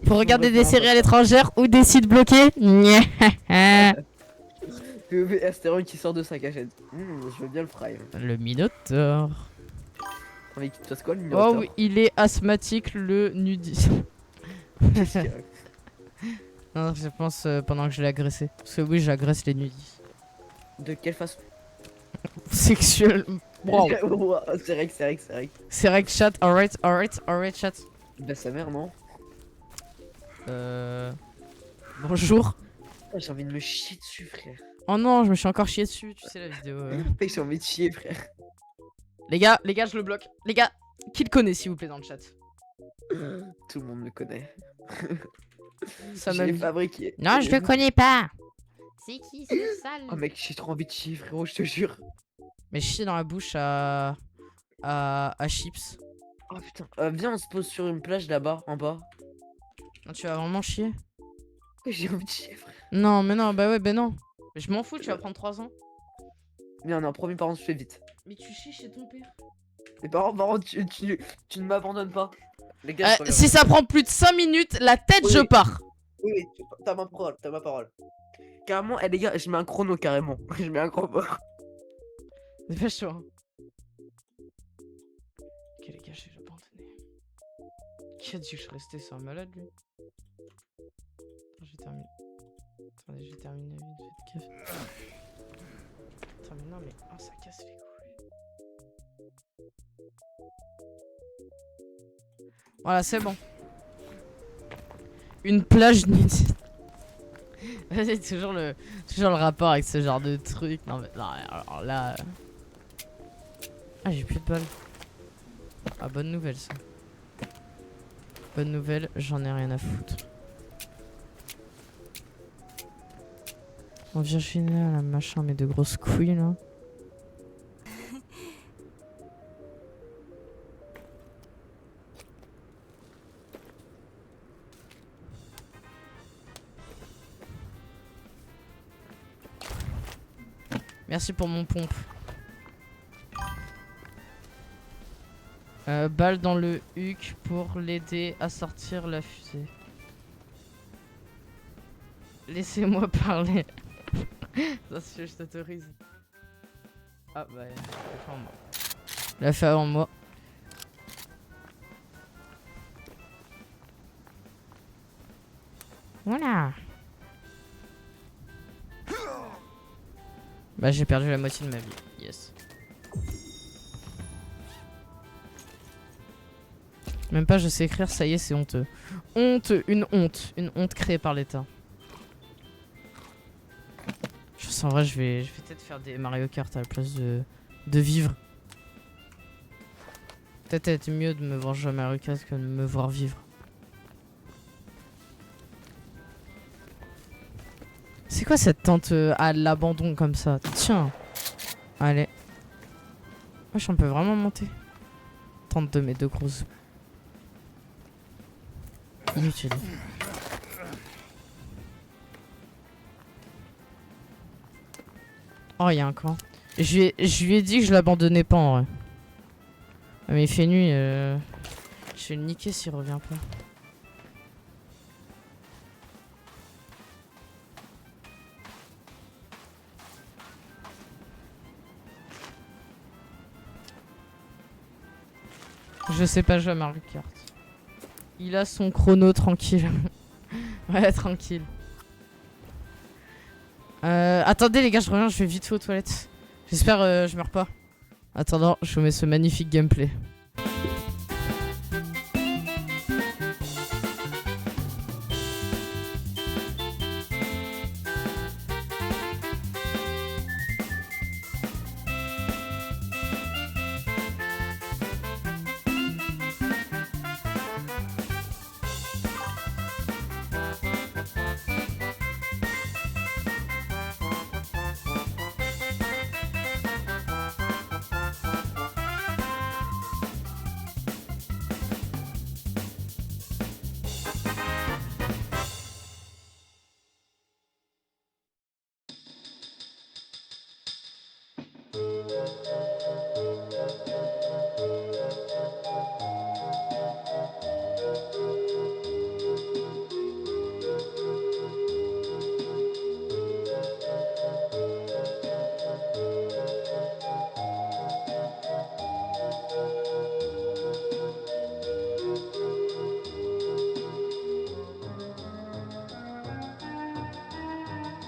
Il Pour faut regarder des vraiment séries pas à ça. l'étrangère ou des sites bloqués. POV Astéroïde qui sort de sa cachette. Je veux bien le fry. Le Minotaur. T'as envie qu'il te fasse quoi le Oh Minotaur? oui, il est asthmatique, le nudiste. Qu'est-ce qu'il y a? Non, je pense pendant que je l'ai agressé. Parce que oui, j'agresse les nudistes. De quelle façon? Sexuel. Wow. C'est vrai que c'est vrai que c'est vrai. C'est vrai que chat, alright chat. Bah sa mère non. Bonjour. Ah, j'ai envie de me chier dessus frère. Oh non, je me suis encore chié dessus, tu sais la vidéo. Mec j'ai envie de chier frère. Les gars, je le bloque. Les gars, qui le connaît s'il vous plaît dans le chat? Tout le monde me connaît. Ça Je m'a l'ai vu. fabriqué. Non, je le connais pas. C'est qui ce sale? Oh mec j'ai trop envie de chier frérot je te jure. Mais chier dans la bouche à Chips. Oh putain. Viens on se pose sur une plage là-bas en bas. Non, tu vas vraiment chier? J'ai envie de chier frère. Non, mais non, bah ouais, bah non. Mais je m'en fous, tu vas prendre 3 ans. Bien non premier par contre je fais vite. Mais tu chies chez ton père. Les parents par contre tu ne m'abandonnes pas. Les gars je reviens. Si ça prend plus de 5 minutes, la tête, Oui. je pars. Oui, t'as ma parole. Carrément, les gars, je mets un chrono carrément. Je mets un chrono. Dépêche-toi. Ok, les gars, j'ai abandonné. Qui a dit que je restais? C'est un malade, lui. Attends, j'ai terminé. Attendez, j'ai terminé vite fait de café. Attends, mais non, mais. Oh, ça casse les couilles. Voilà, c'est bon. Une plage nudiste. Vas-y, toujours le rapport avec ce genre de truc. Non, mais non, alors là. Ah, j'ai plus de balles. Ah, bonne nouvelle ça. Bonne nouvelle, j'en ai rien à foutre. En Virginie, la machin, mais de grosses couilles là. Merci pour mon pompe. Balle dans le huc pour l'aider à sortir la fusée. Laissez-moi parler. Ça, je t'autorise. Ah bah, la fait en moi. La fait avant moi. Voilà. Bah j'ai perdu la moitié de ma vie. Yes. Même pas je sais écrire, ça y est, c'est honteux. Honte, une honte. Une honte créée par l'État. Je sens vrai, je vais peut-être faire des Mario Kart à la place de vivre. Peut-être être mieux de me voir jouer à Mario Kart que de me voir vivre. C'est quoi cette tente à l'abandon comme ça? Tiens. Allez. Wesh, on peut vraiment monter. Tente de mes deux grosses. Inutile. Oh, il y a un camp. Je lui ai dit que je l'abandonnais pas en vrai. Mais il fait nuit. Je vais le niquer s'il revient pas. Je sais pas jouer à Mario Kart. Il a son chrono tranquille. Ouais, tranquille. Attendez les gars, je reviens, je vais vite fait aux toilettes. J'espère je meurs pas. Attendant, je vous mets ce magnifique gameplay.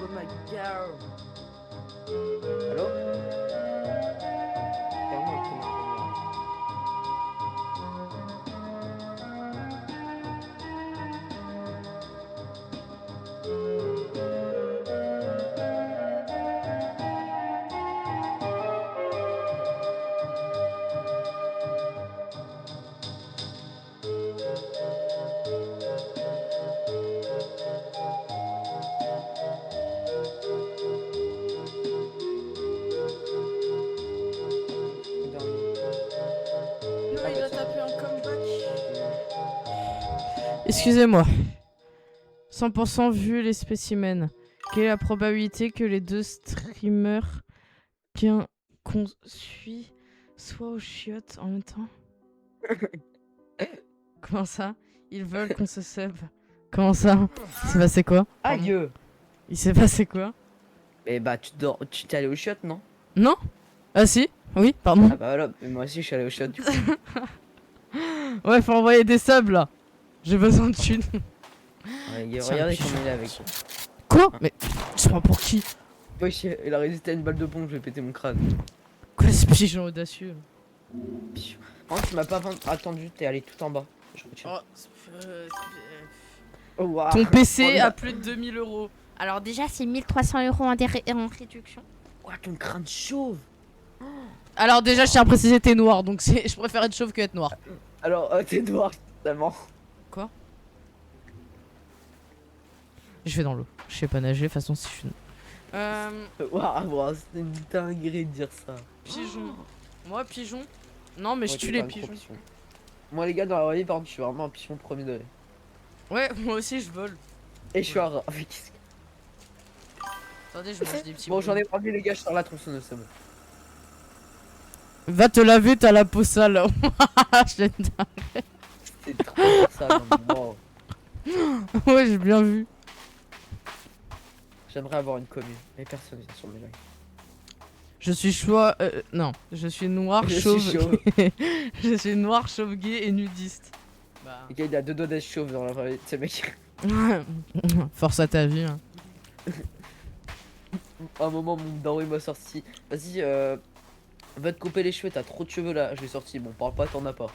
Oh my god. Allô? Ferme-moi, connard. Il a tapé un comeback. Excusez-moi. 100% vu les spécimens. Quelle est la probabilité que les deux streamers qu'on suit soient aux chiottes en même temps? Comment ça? Ils veulent qu'on se sub. Comment ça? Il s'est passé quoi? Aïe! Il s'est passé quoi? Eh bah, tu t'es allé au shot, non? Non? Ah si? Oui, pardon. Ah bah voilà, mais moi aussi je suis allé au shot du coup. Ouais, faut envoyer des subs là. J'ai besoin de thunes. Ouais, Tiens, regardez pigeon. comment il est avec. Quoi? Mais tu te prends pour qui? Wesh, il a résisté à une balle de pompe, je vais péter mon crâne. Quoi ce pigeon audacieux? Oh, tu m'as pas attendu, t'es allé tout en bas. Je retiens. Oh, waouh. Ton PC Oh, a plus de 2000 € Alors déjà, c'est 1300 € en réduction. Quoi, ton crâne chauve? Alors déjà je tiens à préciser t'es noir donc je préfère être chauve que être noir. Alors, t'es noir, totalement. Quoi? Je vais dans l'eau. Je sais pas nager, de toute façon si je suis... Waouh, c'était une dinguerie de dire ça. Pigeon. Moi pigeon? Non mais je Ouais, tue t'es les pas un gros pigeons. pigeon. Moi les gars, dans la vraie vie, par contre, je suis vraiment un pigeon premier degré. Ouais, moi aussi je vole. Et je suis un rat. Qu'est-ce Attendez, je mange des petits Bon, bruits. j'en ai pas vu les gars, je sors la tronçonneuse, c'est bon. Va te laver, t'as la peau sale. Je l'ai dit. C'est trop ça. Non, mais wow. Ouais, j'ai bien vu. J'aimerais avoir une commune. Mais personne vient sur mes lives. Je suis choix. Non, je suis noir, Je chauve. suis chauve. Je suis noir, chauve, gay et nudiste. Bah. Le gars, il a 2 doigts d'être chauve dans la vraie vie. Tu sais, mec. Force à ta vie. Hein. À un moment, mon daron il m'a sorti. Vas-y, va te couper les cheveux, t'as trop de cheveux là. Je l'ai sorti. Bon, parle pas, t'en as pas.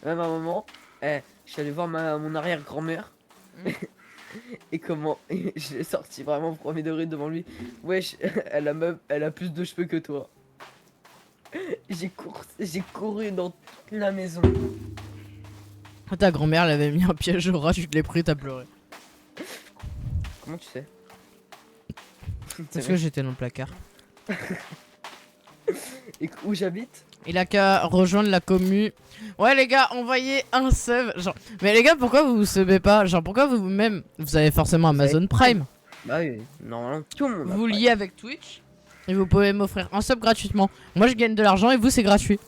Même à un moment, je suis allé voir mon arrière-grand-mère. Et comment je l'ai sorti vraiment au premier degré devant lui. Wesh, elle a plus de cheveux que toi. J'ai couru dans toute la maison. Ta grand-mère elle avait mis un piège au rat, tu te l'es pris, t'as pleuré. Comment tu sais? Parce que j'étais dans le placard. Et où j'habite? Il a qu'à rejoindre la commu. Ouais les gars, envoyez un sub. Genre... Mais les gars, pourquoi vous subez pas? Genre pourquoi vous-même, vous avez forcément Amazon Prime. Bah oui, normalement tout le monde. Vous liez avec Twitch. Et vous pouvez m'offrir un sub gratuitement. Moi je gagne de l'argent et vous c'est gratuit.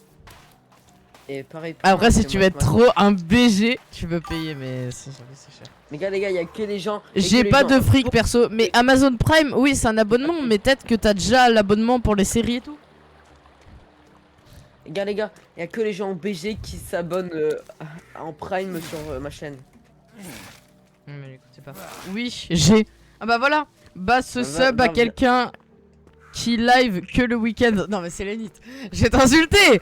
Et pareil. Après si tu veux être trop un BG, tu peux payer mais c'est cher. Les gars, y a que les gens. J'ai pas de fric perso. Mais Amazon Prime, oui c'est un abonnement. Mais peut-être que t'as déjà l'abonnement pour les séries et tout. Les gars, y a que les gens BG qui s'abonnent en Prime sur ma chaîne. Mais écoutez pas. Oui, j'ai. Ah bah voilà. Bah ce sub à quelqu'un qui live que le week-end. Non mais c'est Lénit. Je vais t'insulter.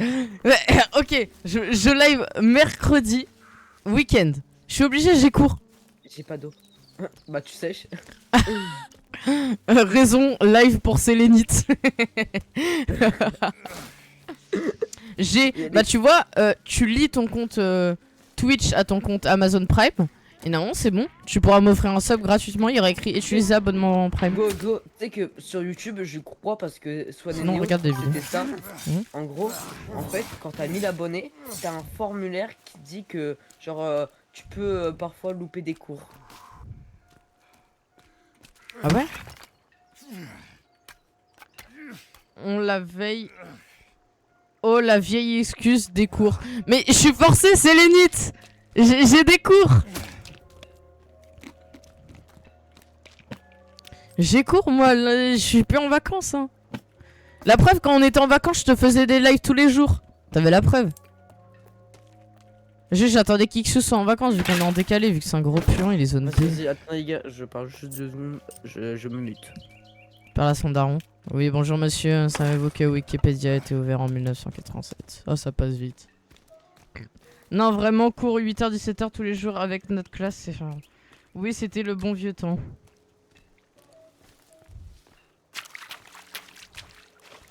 Ok, je live mercredi week-end. Je suis obligé, j'ai cours. J'ai pas d'eau. Bah tu sèches. Raison live pour Sélénite. Bah tu vois, tu lis ton compte Twitch à ton compte Amazon Prime. Et non, c'est bon. Tu pourras m'offrir un sub gratuitement. Il y aura écrit utiliser abonnement Prime. Go. Tu sais que sur YouTube, je crois parce que soit Sinon, regarde des vidéos. c'était ça. En gros, en fait, quand t'as 1000 abonnés, t'as un formulaire qui dit que genre tu peux parfois louper des cours. Ah ouais? On la veille. Oh la vieille excuse des cours. Mais je suis forcé, c'est Lénite. J'ai des cours. J'ai cours moi, là, je suis plus en vacances hein. La preuve quand on était en vacances je te faisais des lives tous les jours. T'avais la preuve. Juste j'attendais qui que ce soit en vacances vu qu'on est en décalé vu que c'est un gros puant il est zone D. Vas-y, attends les gars, je parle juste 2 secondes, je me mute. Par là son daron. Oui bonjour monsieur, ça m'évoque que Wikipédia a été ouvert en 1987. Oh ça passe vite. Non vraiment cours 8h 17h tous les jours avec notre classe c'est... Oui c'était le bon vieux temps.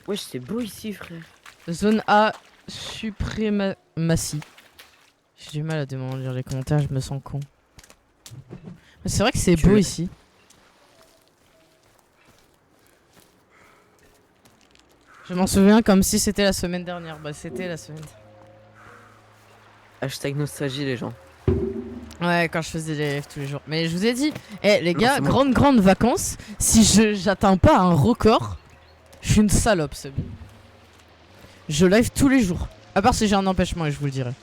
Wesh c'est beau ici frère. Zone A suprématie. J'ai du mal à lire les commentaires, je me sens con. Mais c'est vrai que c'est beau ici. Je m'en souviens comme si c'était la semaine dernière. Bah c'était la semaine. Hashtag nostalgie les gens. Ouais quand je faisais des lives tous les jours. Mais je vous ai dit, les gars, grande vacances. Si j'atteins pas un record, je suis une salope c'est bon. Je live tous les jours. À part si j'ai un empêchement et je vous le dirai.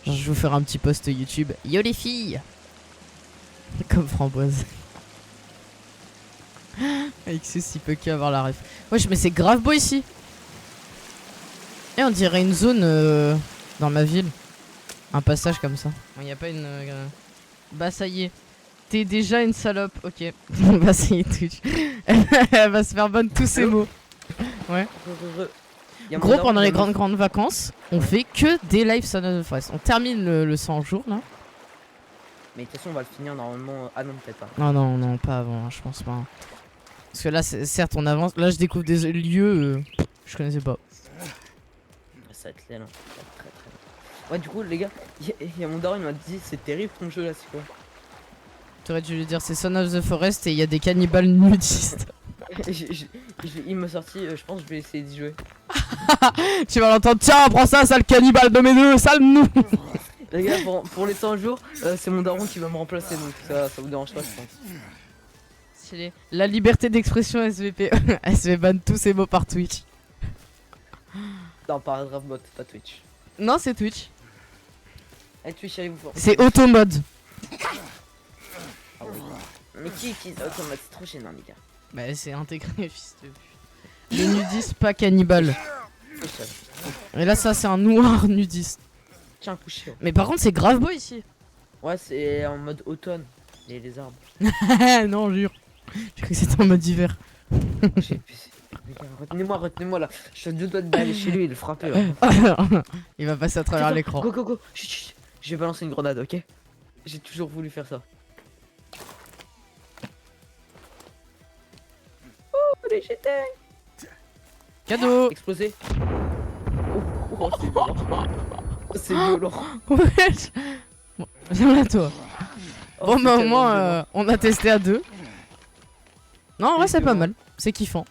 Genre je vais vous faire un petit post YouTube. Yo les filles. Comme Framboise. Xus il peut qu'avoir la ref. Wesh mais c'est grave beau ici. Et on dirait une zone dans ma ville. Un passage comme ça. Il n'y a pas une... Bah ça y est. T'es déjà une salope. Ok. Bah ça y est Twitch. Elle va se faire bonne tous ces mots. Ouais. Gros pendant les grandes vacances, on fait que des lives Son of the Forest. On termine le 100 jours là. Mais de toute façon on va le finir normalement. Ah non peut-être pas. Non pas avant, hein, je pense pas. Parce que là certes on avance. Là je découvre des lieux je connaissais pas. Ça va être lent. Très lent. Ouais du coup les gars, y a mon daron il m'a dit c'est terrible ton jeu là c'est quoi? T'aurais dû lui dire c'est Son of the Forest et il y a des cannibales nudistes. Il m'a sorti, je pense que je vais essayer d'y jouer. Tu vas l'entendre, tiens prends ça sale cannibale de mes deux, sale nous. Les gars pour les 100 jours, c'est mon daron qui va me remplacer donc ça vous dérange pas je pense. stylé. La liberté d'expression SVP. SV ban tous ces mots par Twitch. Non, par Dravbot, pas Twitch. Non, c'est Twitch. Eh, Twitch, allez vous voir. C'est automode. Ah oui. Mais qui utilise Automate? C'est trop gênant, les gars. Bah, c'est intégré, fils de pute. Le nudiste, pas cannibale. C'est ça. Et là, ça, c'est un noir nudiste. Tiens, couché. Mais par contre, c'est grave beau ici. Ouais, c'est en mode automne. Les arbres. Non, jure. Je crois que c'était en mode hiver. Les gars, retenez-moi là. Je suis à deux doigts d'aller chez lui et le frapper. Là. Il va passer à travers Attends, l'écran. Go, go, go. Chut, chut. Je vais balancer une grenade, ok? J'ai toujours voulu faire ça. Oh, les jetons. Cadeau. Explosé. Oh, c'est violent. Oh, c'est violent. Wesh. Bon, viens là, toi. Oh, Bon, c'est bah, au tellement moins, violent. on a testé à deux. Non, en vrai, c'est pas Exactement. mal. C'est kiffant.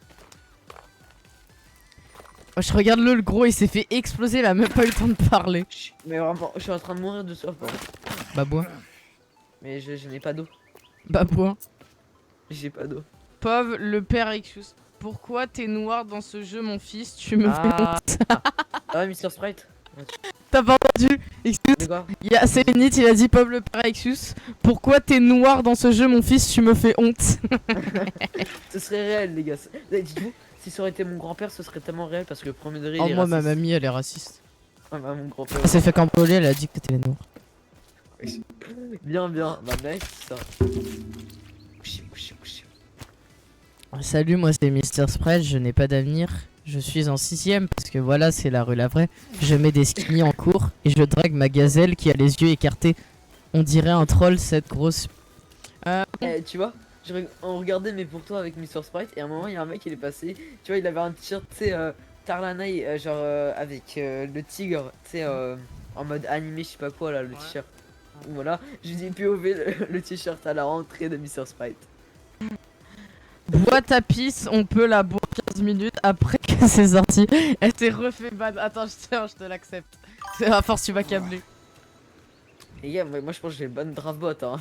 Oh, je regarde le gros, il s'est fait exploser, il a même pas eu le temps de parler. Chut, mais vraiment, je suis en train de mourir de soif. Pardon. Bah, bois. Mais je n'ai pas d'eau. Bah, bois. J'ai pas d'eau. Pov, le père Ixus. Pourquoi t'es noir dans ce jeu, mon fils? Tu me fais Ah. honte. Ah ouais, Mr. Sprite. T'as pas entendu? Excuse. De quoi? Il y a Sélénite, il a dit Pov, le père Ixus. Pourquoi t'es noir dans ce jeu, mon fils? Tu me fais honte. Ce serait réel, les gars. Dites-vous, si ça aurait été mon grand-père, ce serait tellement réel parce que le premier degré. Oh, il est moi, ma raciste. mamie, elle est raciste. Ouais, bah, mon grand-père. Elle s'est fait cambrioler, elle a dit que t'étais noir. Bien, bien. Bah, nice, ça. Couchez, couchez, couchez. Salut, moi c'est Mr. Spread, je n'ai pas d'avenir. Je suis en 6ème parce que voilà, c'est la rue la vraie. Je mets des skinnies en cours et je drague ma gazelle qui a les yeux écartés. On dirait un troll, cette grosse. Eh, tu vois, on regardait mais pour toi avec Mr. Sprite et à un moment il y a un mec il est passé, tu vois il avait un t-shirt tu sais Tarlanai avec le tigre tu sais en mode animé je sais pas quoi là le t-shirt. Voilà, je dis POV le t-shirt à la rentrée de Mr. Sprite. Boîte à pisse, on peut la boire 15 minutes après que c'est sorti. Elle t'est refait ban. Attends, je te l'accepte. À force, tu vas câbler. Les gars, moi je pense que j'ai le bon Dravbot hein.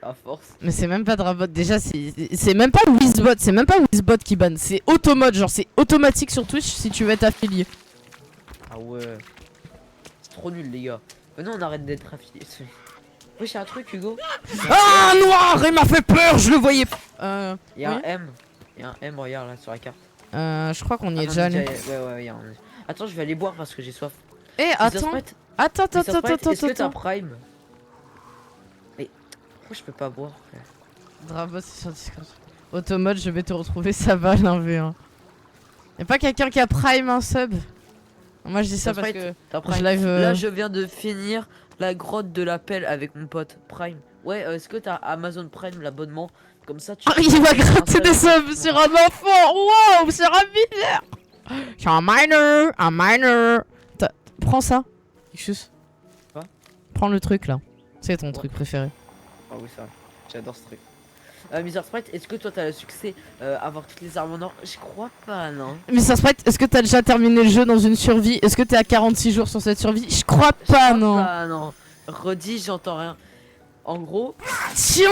À force. Mais c'est même pas Dravbot. Déjà, c'est même pas Wizbot. C'est même pas Wizbot qui banne. C'est automode. Genre, c'est automatique sur Twitch si tu veux être affilié. Ah ouais. C'est trop nul les gars. Maintenant on arrête d'être affiliés. Oui, j'ai un truc Hugo. Ah, noir! Il m'a fait peur, je le voyais pas. Il y a oui. un M. Il y a un M, regarde là sur la carte. Je crois qu'on y Ah est non, déjà allé. Ouais, il y a un... Attends, je vais aller boire parce que j'ai soif. Eh, Mr. attends. Sprite, Attends, Mr. attends, Sprite, attends, est-ce que t'as attends. Prime? Mais pourquoi je peux pas boire frère? Dravbot, c'est sur Discord. Automode, je vais te retrouver, ça va l'1v1. Y'a pas quelqu'un qui a Prime un sub? Moi je dis ça Mr. parce Sprite, que t'as je Prime. live. Là, je viens de finir la grotte de l'appel avec mon pote Prime. Ouais, est-ce que t'as Amazon Prime l'abonnement? Comme ça, tu. Ah, il va gratter des Installer- subs sur un enfant! Wow, c'est un mineur! Je suis un minor, un minor. Prends ça, Ixus. Quoi? Prends le truc là. C'est ton truc préféré. Ah oui, ça. J'adore ce truc. Mr. Sprite, est-ce que toi t'as le succès avoir toutes les armes en or? Je crois pas, non. Mr. Sprite, est-ce que t'as déjà terminé le jeu dans une survie? Est-ce que t'es à 46 jours sur cette survie? Je crois Je pas, crois non. pas, non. Redis, j'entends rien. En gros, Tiens!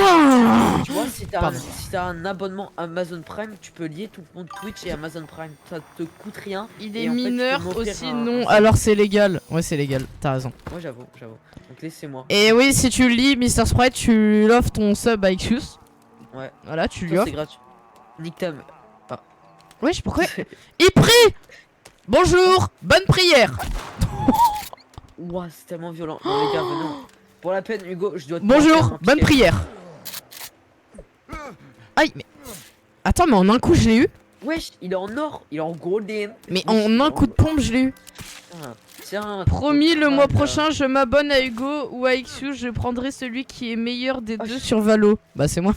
tu vois, si t'as Pardon. un abonnement Amazon Prime, tu peux lier tout le compte Twitch et Amazon Prime. Ça te coûte rien. Il Et est en fait, tu peux mineur m'offrir aussi, un- non. un- Alors c'est légal. Ouais, c'est légal, t'as raison. Moi, j'avoue. Donc, laissez-moi. Et oui, si tu lis Mr. Sprite, tu l'offres ton sub à Ixus. Ouais. Voilà, tu lui Toi, offres. c'est gratuit. Nick Tam. Wesh, pourquoi? Il prie! Bonjour! Bonne prière! Ouah, c'est tellement violent. Non, les gars, venez. Pour la peine, Hugo, je dois te Bonjour! faire un Bonne piquet. prière! Aïe, mais. Attends, mais en un coup, je l'ai eu? Wesh, il est en or. Il est en golden. Mais Wesh, il est en un coup de pompe, je l'ai eu. Tiens. Promis, le mois Ah, prochain, je m'abonne à Hugo ou à Ixus. Je prendrai celui qui est meilleur des Ah, deux je- sur Valo. Bah, c'est moi.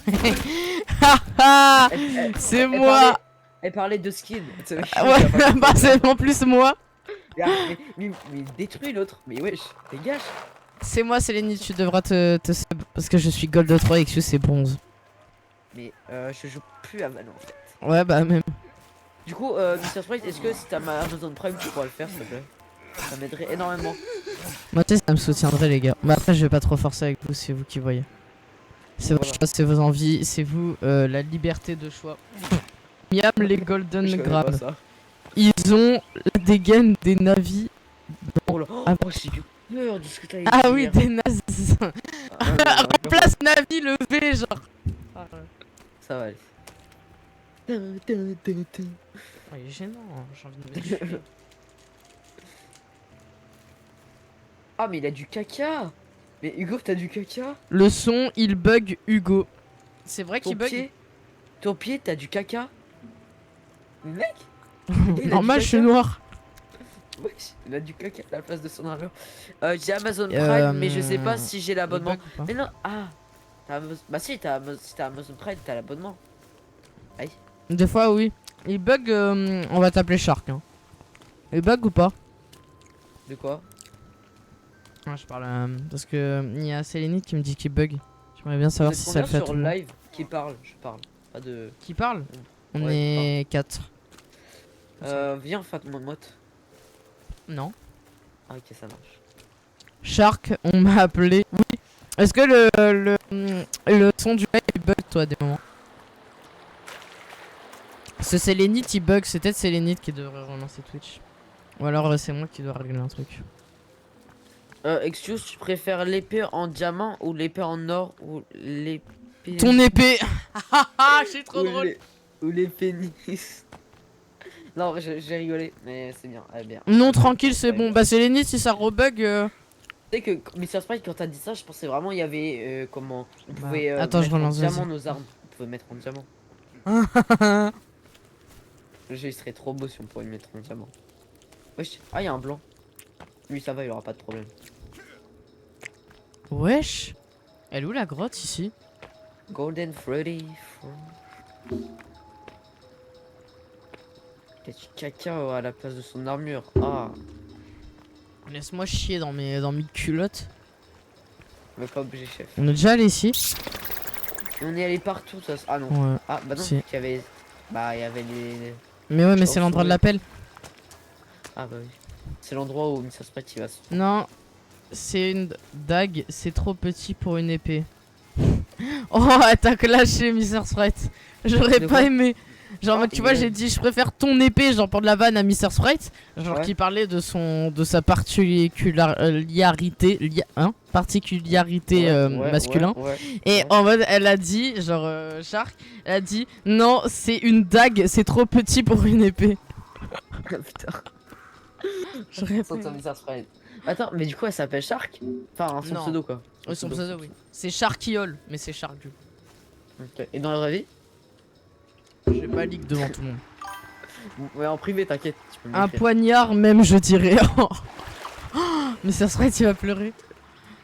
Haha! C'est elle moi! Elle parlait de skin. Ah ouais, bah, c'est en plus moi. Mais détruis l'autre. Mais wesh, dégage. C'est moi, Sélénie, tu devras te sub. Parce que je suis Gold 3 et Ixus c'est bronze. Mais je joue plus à Valo en fait. Ouais, bah, même. Du coup, Mr. Sprite, est-ce que si t'as ma Amazon Prime, tu pourras le faire s'il te plaît? Ça m'aiderait énormément. Moi, tu sais, ça me soutiendrait, les gars. Mais après, je vais pas trop forcer avec vous, c'est vous qui voyez. C'est votre Voilà. choix, c'est vos envies, c'est vous, la liberté de choix. Miam, les Je Golden connais pas Grabs. ça. Ils ont la dégaine des navis. Oh là, Ah. oh, j'ai eu peur de ce que t'avais Ah dit oui, hier. des nazis. Ah, ouais, d'accord. Place navi levé, genre. Ça va aller. Oh, il est gênant, j'ai envie de me tuer. Ah, mais il a du caca. Mais Hugo, t'as du caca? Le son, il bug Hugo. C'est vrai Ton qu'il bug. pied? Ton pied, t'as du caca? Mais mec, il a Normal, du je suis caca. noir. wesh, il a du caca à la place de son armure. J'ai Amazon Prime, mais je sais pas si j'ai il l'abonnement. bug ou pas Mais non, ah, bah si, si t'as Amazon Prime, t'as l'abonnement. Aïe. Des fois, oui. Il bug, on va t'appeler Shark. Hein. Il bug ou pas? De quoi? Ah, je parle parce que il y a Sélénite qui me dit qu'il bug. J'aimerais bien savoir Vous êtes si ça le combien fait à sur tout le monde. live qui parle? Je parle. Pas de. Qui parle? On Ouais, est 4. Viens, Fatma Motte. Non. Ah, ok, ça marche. Shark, on m'a appelé. Oui. Est-ce que le son du live il bug toi des moments? Ce Sélénite il bug, c'est peut-être Sélénite qui devrait relancer Twitch. Ou alors c'est moi qui dois régler un truc. Excuse, tu préfères l'épée en diamant ou l'épée en or ou l'épée. Ton épée. C'est trop ou drôle. ou les pénis. Non, j'ai rigolé, mais c'est bien. Eh bien. Non tranquille c'est Ouais, bon. Bah Sélénite si ça rebug. Tu sais que Mr. Sprite, quand t'as dit ça, je pensais vraiment il y avait comment on Bah, pouvait attends, je mettre en relance, diamant vas-y. nos armes. On pouvait mettre en diamant. Le jeu il serait trop beau si on pouvait le mettre en diamant. Wesh. Ah, il y a un blanc. Lui, ça va, il aura pas de problème. Wesh. Elle est où la grotte ici? Golden Freddy. Il a du caca à la place de son armure. Ah, Laisse-moi chier dans mes culottes. mais pas obligé, chef. On est déjà allé ici? On est allé partout, ça. Ah non. Ouais. Ah, bah non, Si. il y avait. Bah, il y avait les. Mais ouais mais Genre c'est l'endroit de souris. l'appel. Ah, bah oui. C'est l'endroit où Mr. Sprite il va se. Non, c'est une dague, c'est trop petit pour une épée. Oh, elle t'a clashé, Mr. Sprite. J'aurais De pas quoi? aimé. Genre, Ah, tu vois, il a- j'ai dit, je préfère ton épée, genre pour de la vanne à Mr. Sprite. Genre, Ouais. qui parlait de sa particularité, particularité Ouais, masculin. ouais, Et ouais. en mode, elle a dit, genre, Shark, elle a dit, non, c'est une dague, c'est trop petit pour une épée. Putain. J'aurais pas Sans aimé. Mr. Sprite. Attends, mais du coup, elle s'appelle Shark? Enfin, son Non. pseudo quoi. Ouais, son pseudo, oui. C'est Sharkiol, mais c'est Shark du coup. Ok. Et dans la vraie vie? J'ai pas leak devant tout le monde. Ouais, en privé, t'inquiète. Tu peux me Un l'écrire. poignard, même, je dirais. Mais ça serait, tu vas pleurer.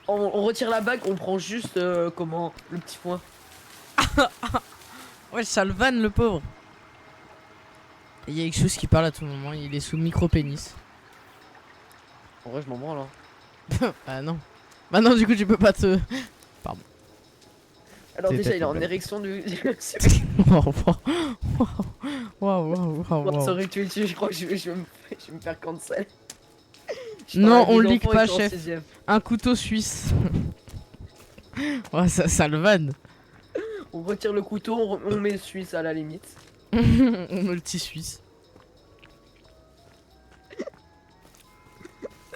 On retire la bague, on prend juste comment le petit point. Ouais, Salvan, le pauvre. Il y a quelque chose qui parle à tout moment, il est sous micro-pénis. En vrai, je m'en branle. Hein. Ah non. Bah non, du coup, tu peux pas te. Alors, C'est déjà, il est en peut-être érection du. Waouh, waouh, waouh. Sur Twitch, je crois que je vais me faire cancel. Je Non, parle à on des leak enfants, pas, ils sont en chef. sixième. Un couteau suisse. Ouais, ça, Salvan. On retire le couteau, on met le suisse à la limite. Multi suisse.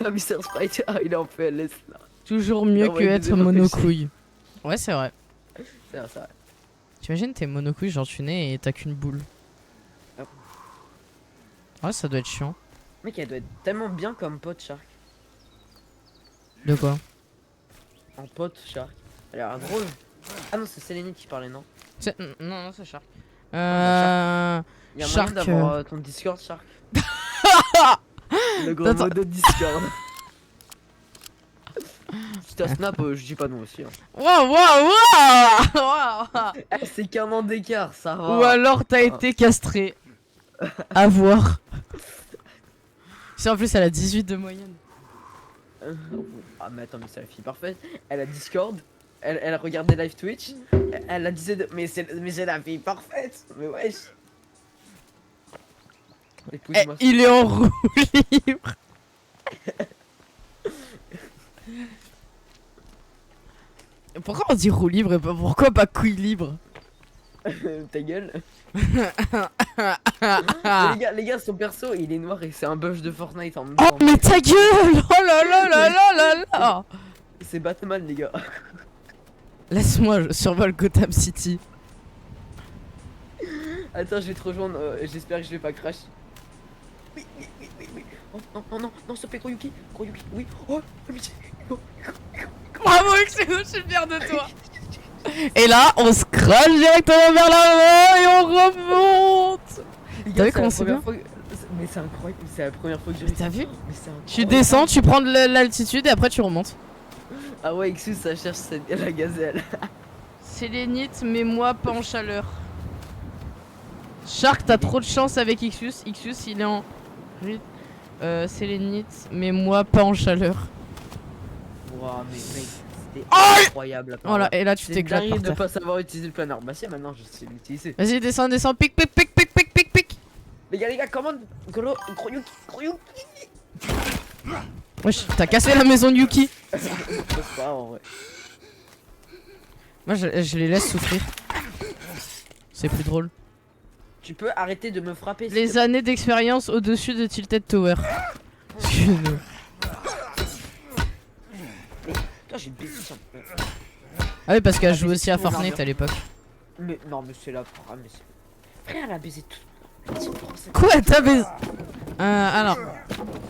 Ah, Mr. Sprite, ah, il est en PLS là. Toujours mieux Ah ouais, que il être est monocouille. Ouais, c'est vrai. C'est vrai, c'est vrai. T'imagines, t'es monocouille, genre tu nais et t'as qu'une boule. Ah. Ouais, ça doit être chiant. Mec, elle doit être tellement bien comme pote, Shark. De quoi? En pote, Shark. Elle a l'air drôle. Ah non, c'est Sélénite qui parlait, non? Non, c'est Shark. Il y a moyen Shark, d'avoir ton Discord, Shark. Le gros Attends. mode de Discord. Si t'as Snap, je dis pas non aussi. Hein. Waouh, waouh, waouh. Eh, c'est qu'un an d'écart, ça va. Ou alors t'as été castré. À voir. Si en plus elle a 18 de moyenne. Ah mais attends, mais c'est la fille parfaite. Elle a Discord, elle regarde des live Twitch, elle a disait mais c'est la fille parfaite. Mais wesh. Eh, Épouse-moi. il est en roue libre. Pourquoi on dit roue libre et pourquoi pas couille libre? Ta gueule. Les gars, son perso, il est noir et c'est un buff de Fortnite en même Oh temps. mais ta gueule! Oh là là là là là là! C'est Batman, les gars. Laisse-moi, je survole Gotham City. Attends, je vais te rejoindre. J'espère que je vais pas crash. Oui. Oh, non, stop, Kuroyuki. Kuroyuki, oui. Oh, amitié. Oh. Bravo Exo, je suis fier de toi. Et là, on se crache directement vers l'avant et on remonte. Les T'as vu c'est comment la c'est première bien? fois mais c'est incroyable, c'est la première fois que je T'as vu? Mais c'est incroyable. Tu descends, tu prends de l'altitude et après tu remontes. Ah ouais, Exus, ça cherche la gazelle. Sélénite, mais moi pas en chaleur. Shark, t'as trop de chance avec Ixus. Ixus, il est en... Sélénite, mais moi pas en chaleur. Waouh, mais mec, c'était Aïe incroyable. Voilà, et là tu C'est t'éclates dingue par de terre. pas savoir utiliser le planeur. Bah si, maintenant je sais l'utiliser. Vas-y, descends, pique. Les gars, commande. Kuroyuki. Wesh, t'as cassé la maison de Yuki. C'est pas en vrai. Moi, je les laisse souffrir. C'est plus drôle. Tu peux arrêter de me frapper. s'il Les te- années d'expérience au-dessus de Tilted Tower. Excuse-nous. Putain, j'ai baissé ça. Ah oui, parce qu'elle Ah, joue mais aussi c'est à tout mon Fortnite armure. à l'époque. Mais non, mais c'est la ah, mais c'est. Frère, elle a baisé tout. Quoi, t'as baisé? Alors,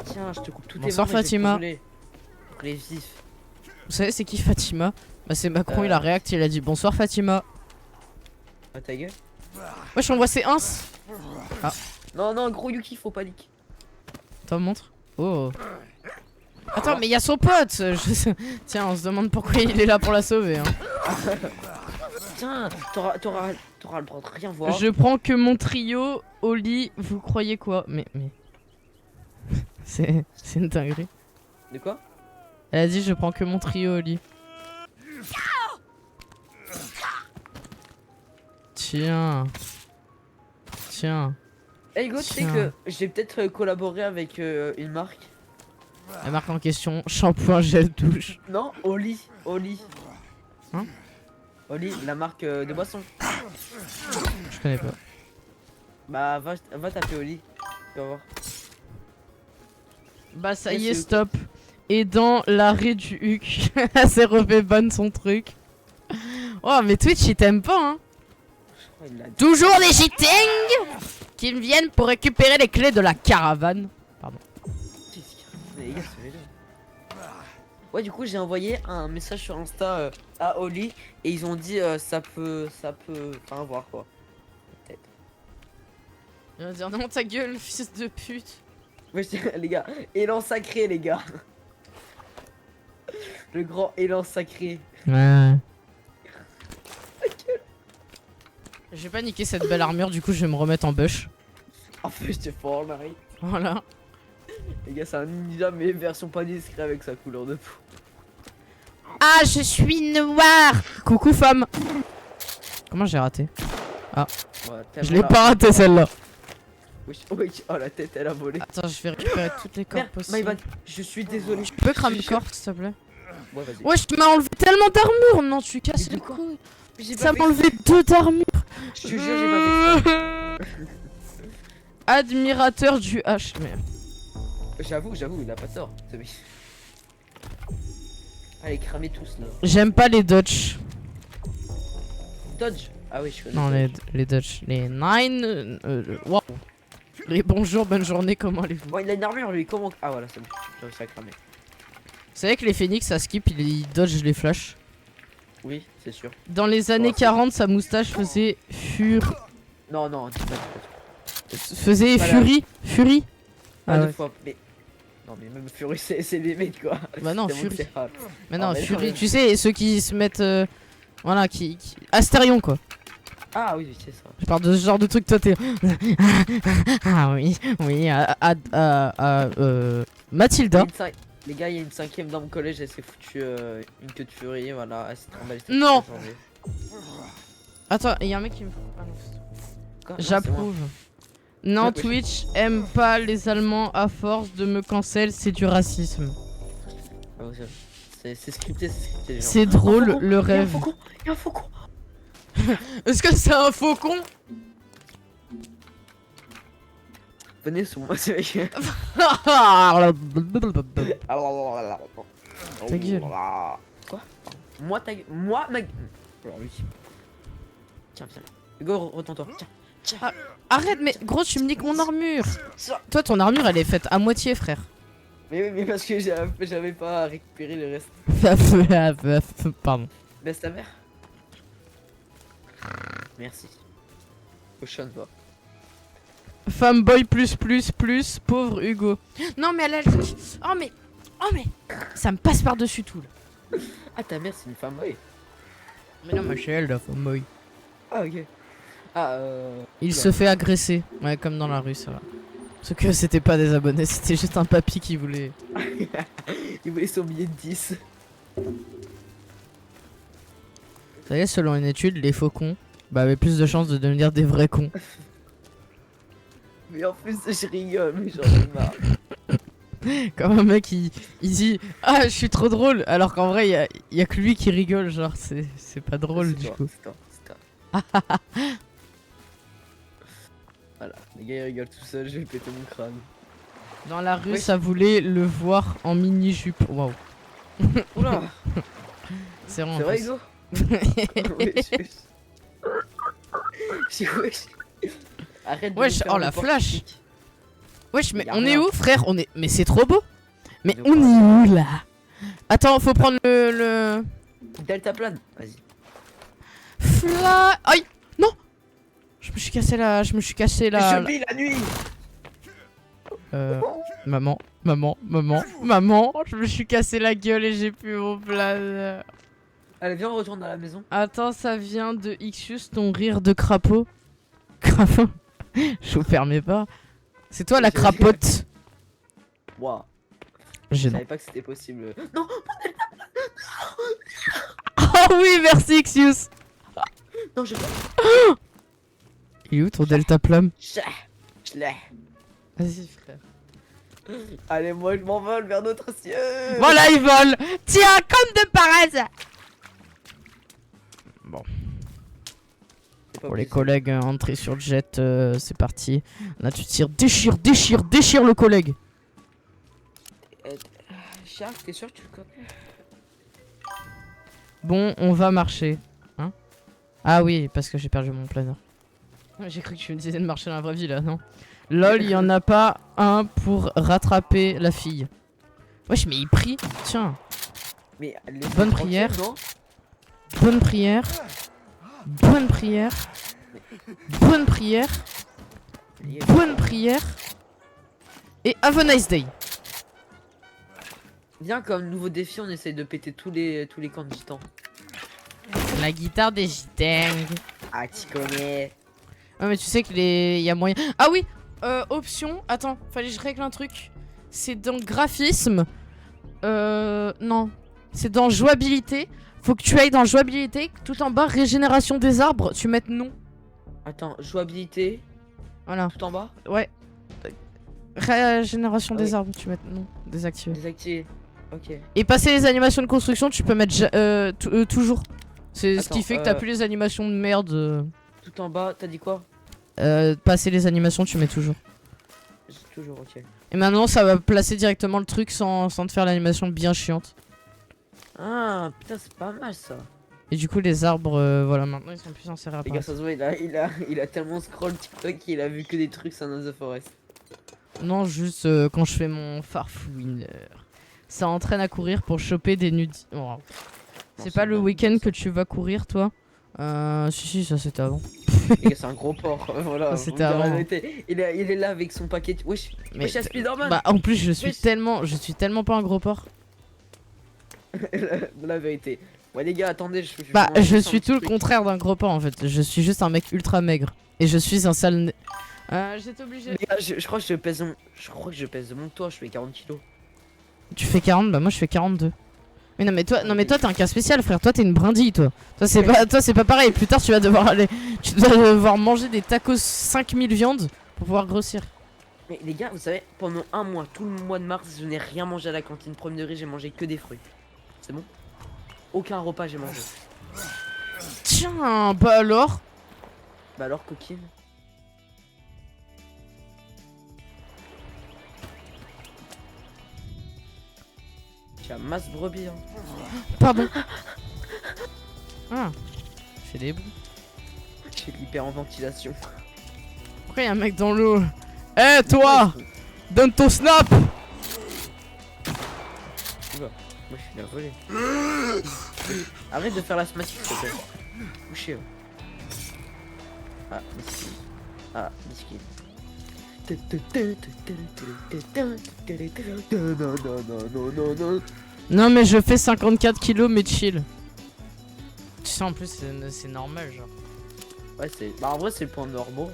Tiens, je te coupe tout Bonsoir, Fatima. Pour les vifs. vous savez c'est qui Fatima? Bah c'est Macron, il a réact, il a dit bonsoir Fatima. Ah, ta gueule. Wesh, on voit ses ins. Non, gros Yuki, faut panique. T'en montre. Oh. Attends, mais il y a son pote. Tiens, on se demande pourquoi il est là pour la sauver. Hein. Tiens, t'auras le droit de rien voir. Je prends que mon trio au lit. Vous croyez quoi? Mais c'est une dinguerie. De quoi? Elle a dit je prends que mon trio au lit. Tiens. Hey Hugo, tu sais Tiens. que j'ai peut-être collaboré avec une marque. La marque en question, shampoing gel douche. Non, Oli. Hein? Oli, la marque de boisson. Je connais pas. Bah va taper Oli. Tu vas voir. Bah ça Et y est, c'est- stop. Et dans l'arrêt du huc, elle s'est refait bonne son truc. Oh mais Twitch il t'aime pas hein. Je crois qu'il l'a dit. Toujours des shitting qui viennent pour récupérer les clés de la caravane. Qu'est-ce qu'il y a? Mais les gars, c'est ouais, du coup j'ai envoyé un message sur Insta à Oli et ils ont dit ça peut enfin voir quoi. Peut-être. Il va dire non ta gueule fils de pute. Ouais, les gars, élan sacré les gars. Le grand élan sacré. Ouais. Je vais pas niquer cette belle armure, du coup je vais me remettre en bush. En fait, j'étais fort Marie. Voilà. Les gars, c'est un ninja mais version pas discret avec sa couleur de peau. Ah, je suis noire. Coucou femme. Comment j'ai raté? Ouais, Je l'ai pas raté celle-là. Wesh, oh la tête elle a volé. Attends, je vais récupérer toutes les cordes Merde, my possibles. bad, je suis désolé. Tu peux cramer Je le suis corps s'il te plaît? Ouais, vas-y. Wesh, tu m'as enlevé tellement d'armure. Non, tu casses Mais les de quoi? couilles. Mais j'ai Ça pas m'a fait enlevé 2 d'armure. exprès. Je te jure, j'ai pas fait exprès. Admirateur du H. Mais... J'avoue, il a pas tort. C'est oui. Allez, cramez tous là. J'aime pas les Dutch. Dodge. Ah oui, je connais. Non, Dodge. les Dutch. Les Nine. Wow. Les bonjour, bonne journée, comment allez-vous? Bon, il a une armure lui, comment. Ah voilà, c'est bon, j'ai réussi à cramer. Vous savez que les phoenix ça skip, ils dodge les flashs. Oui, c'est sûr. Dans les années Ouais. 40, sa moustache faisait Non, dis pas. faisait Voilà. Fury. Pas Ah deux ouais. fois. Mais. Non, mais même Fury, c'est les mecs quoi. Bah non, C'est bon, Fury. c'est rare. Mais non, Ah, mais non, Fury, mais- tu sais, ceux qui se mettent. Voilà, qui. Astérion quoi. Ah oui, c'est ça. Je parle de ce genre de truc, toi t'es. Ah oui, Mathilda. Les gars, il y a une 5ème dans mon collège, elle s'est foutue une queue de Fury, voilà, elle s'est tremballée. Non. Attends, il y a un mec qui me. Ah non, c'est toi. Quoi Non, J'approuve. Non, Ouais, Twitch aime pas les Allemands à force de me cancel, c'est du racisme. c'est moi. Ah, ouais, c'est scripté, c'est scripté. Les gens. C'est drôle, le Il y a un rêve. faucon, il y a un faucon. Est-ce que c'est un faucon? Venez sous moi, c'est mec. Ta gueule. Quoi? Moi, ma... Alors lui. Tiens, viens. Hugo, retourne-toi. Tiens. Arrête, mais gros, tu me niques mon armure. Ça. Toi, ton armure, elle est faite à moitié, frère. Mais oui, mais parce que j'avais pas récupéré le reste. Pardon. Baisse ta mère. Merci. Ocean va. Fanboy plus, pauvre Hugo. Non, mais elle a... Oh, mais... Ça me passe par-dessus tout, là. Ah, ta mère, c'est une femme, oui. Mais non, ma chérie, la fanboy. Ah, ok. Ah, Il se fait agresser. Ouais, comme dans la rue, ça va. Sauf que c'était pas des abonnés, c'était juste un papy qui voulait... Il voulait son billet de 10. Vous savez, selon une étude, les faucons avaient plus de chances de devenir des vrais cons. Mais en plus, je rigole, mais j'en ai marre. Comme un mec, il dit « Ah, je suis trop drôle !» Alors qu'en vrai, y a que lui qui rigole, genre, c'est pas drôle, C'est du toi, coup. c'est toi. Voilà, les gars ils rigolent tout seuls, je vais péter mon crâne. Dans la rue, Oui. ça voulait le voir en mini-jupe. Waouh. Oula, C'est vraiment... c'est vrai, impressionnant. Hugo? Wesh. Arrête de Wesh, me faire oh, le la porc flash. chic. Wesh, mais Y a on est rien. où, frère? Mais c'est trop beau. Mais De on quoi? est où, là? Attends, faut prendre le... Delta plane, vas-y. Fly... Aïe. Non. Je me suis cassé la... Je vis la nuit. Maman, je me suis cassé la gueule et j'ai plus mon blazer. Allez, viens, on retourne dans la maison. Attends, ça vient de Ixius, ton rire de crapaud. Crapaud. Je vous permets pas. C'est toi la crapote. Waouh, je Gênant. savais pas que c'était possible. Non, Oh oui, merci Ixius. non, je Il est où ton delta plum? Je l'ai. Vas-y frère. Allez, moi je m'envole vers notre ciel. Voilà, il vole. Tiens, comme de par hasard. Bon. C'est pas Pour les possible. collègues entrés sur le jet, c'est parti. Là, tu tires, déchire le collègue. Charles, t'es sûr que tu le connais? Bon, on va marcher. Hein? Ah oui, parce que j'ai perdu mon planeur. J'ai cru que tu me disais de marcher dans la vraie vie là, non? Lol, il y en a pas un pour rattraper la fille. Wesh, mais il prie. Tiens, Mais Bonne prière. Non, bonne prière. Bonne prière. Bonne prière. Bonne prière. Et have a nice day. viens, comme nouveau défi, on essaye de péter tous les camps de gitans. La guitare des gitans. Ah, tu connais. Ouais, mais tu sais que y a moyen. Ah oui, option. Attends, fallait que je règle un truc. C'est dans graphisme. Non. C'est dans jouabilité. Faut que tu ailles dans jouabilité. Tout en bas, régénération des arbres. Tu mettes non. Attends, jouabilité, Voilà. tout en bas, Ouais. Régénération Ah des oui. arbres. Tu mets non. Désactivé. désactivé. Ok. Et passer les animations de construction, tu peux mettre toujours. C'est ce qui Attends, fait que t'as plus les animations de merde. Tout en bas, t'as dit quoi? Passer les animations, tu mets toujours. J'ai toujours, ok. Et maintenant, ça va placer directement le truc sans te faire l'animation bien chiante. Ah, putain, c'est pas mal ça. Et du coup, les arbres, voilà, maintenant ils sont plus insérés à Les gars, ça se voit, il a tellement scroll TikTok qu'il a vu que des trucs Son of the Forest. Non, juste quand je fais mon farfouineur. Ça entraîne à courir pour choper des nudis. Oh. C'est c'est pas le bien, week-end ça. que tu vas courir, toi? Si, ça c'était avant. Les gars, c'est un gros porc, voilà. Ça, faut c'était dire la avant. vérité. Il est là avec son paquet. Wesh, Mais wesh, à Spider-Man. bah, en plus, je suis Oui. tellement pas un gros porc. la vérité. Ouais, les gars, attendez, Bah, vous je montrer un suis petit tout le truc. contraire d'un gros porc en fait. Je suis juste un mec ultra maigre. Et je suis un sale. J'étais obligé. Les gars, je crois que je pèse mon que toi, je fais 40 kilos. Tu fais 40, bah moi je fais 42. Mais non mais toi t'es un cas spécial frère, toi t'es une brindille toi. Toi c'est pas pareil, plus tard tu vas devoir manger des tacos 5000 viandes pour pouvoir grossir. Mais les gars, vous savez, pendant un mois, tout le mois de mars, je n'ai rien mangé à la cantine. Premier degré, j'ai mangé que des fruits. c'est bon. Aucun repas j'ai mangé. Tiens, bah alors. Bah alors coquine. Tu as masse brebis hein. Pardon. Ah, je fais des bruits. J'ai l'hyper en ventilation. Pourquoi y'a un mec dans l'eau? Eh toi, donne ton snap. Oula, moi je suis bien volé. Arrête de faire l'asthmatique s'il te plaît. Couchez. Ah, miskin. Ah, miskin. Non, non, non, non, non, non. Non mais je fais 54 kilos mais chill. Tu sais en plus c'est normal genre. Ouais, c'est. Bah, en vrai, c'est le point normaux.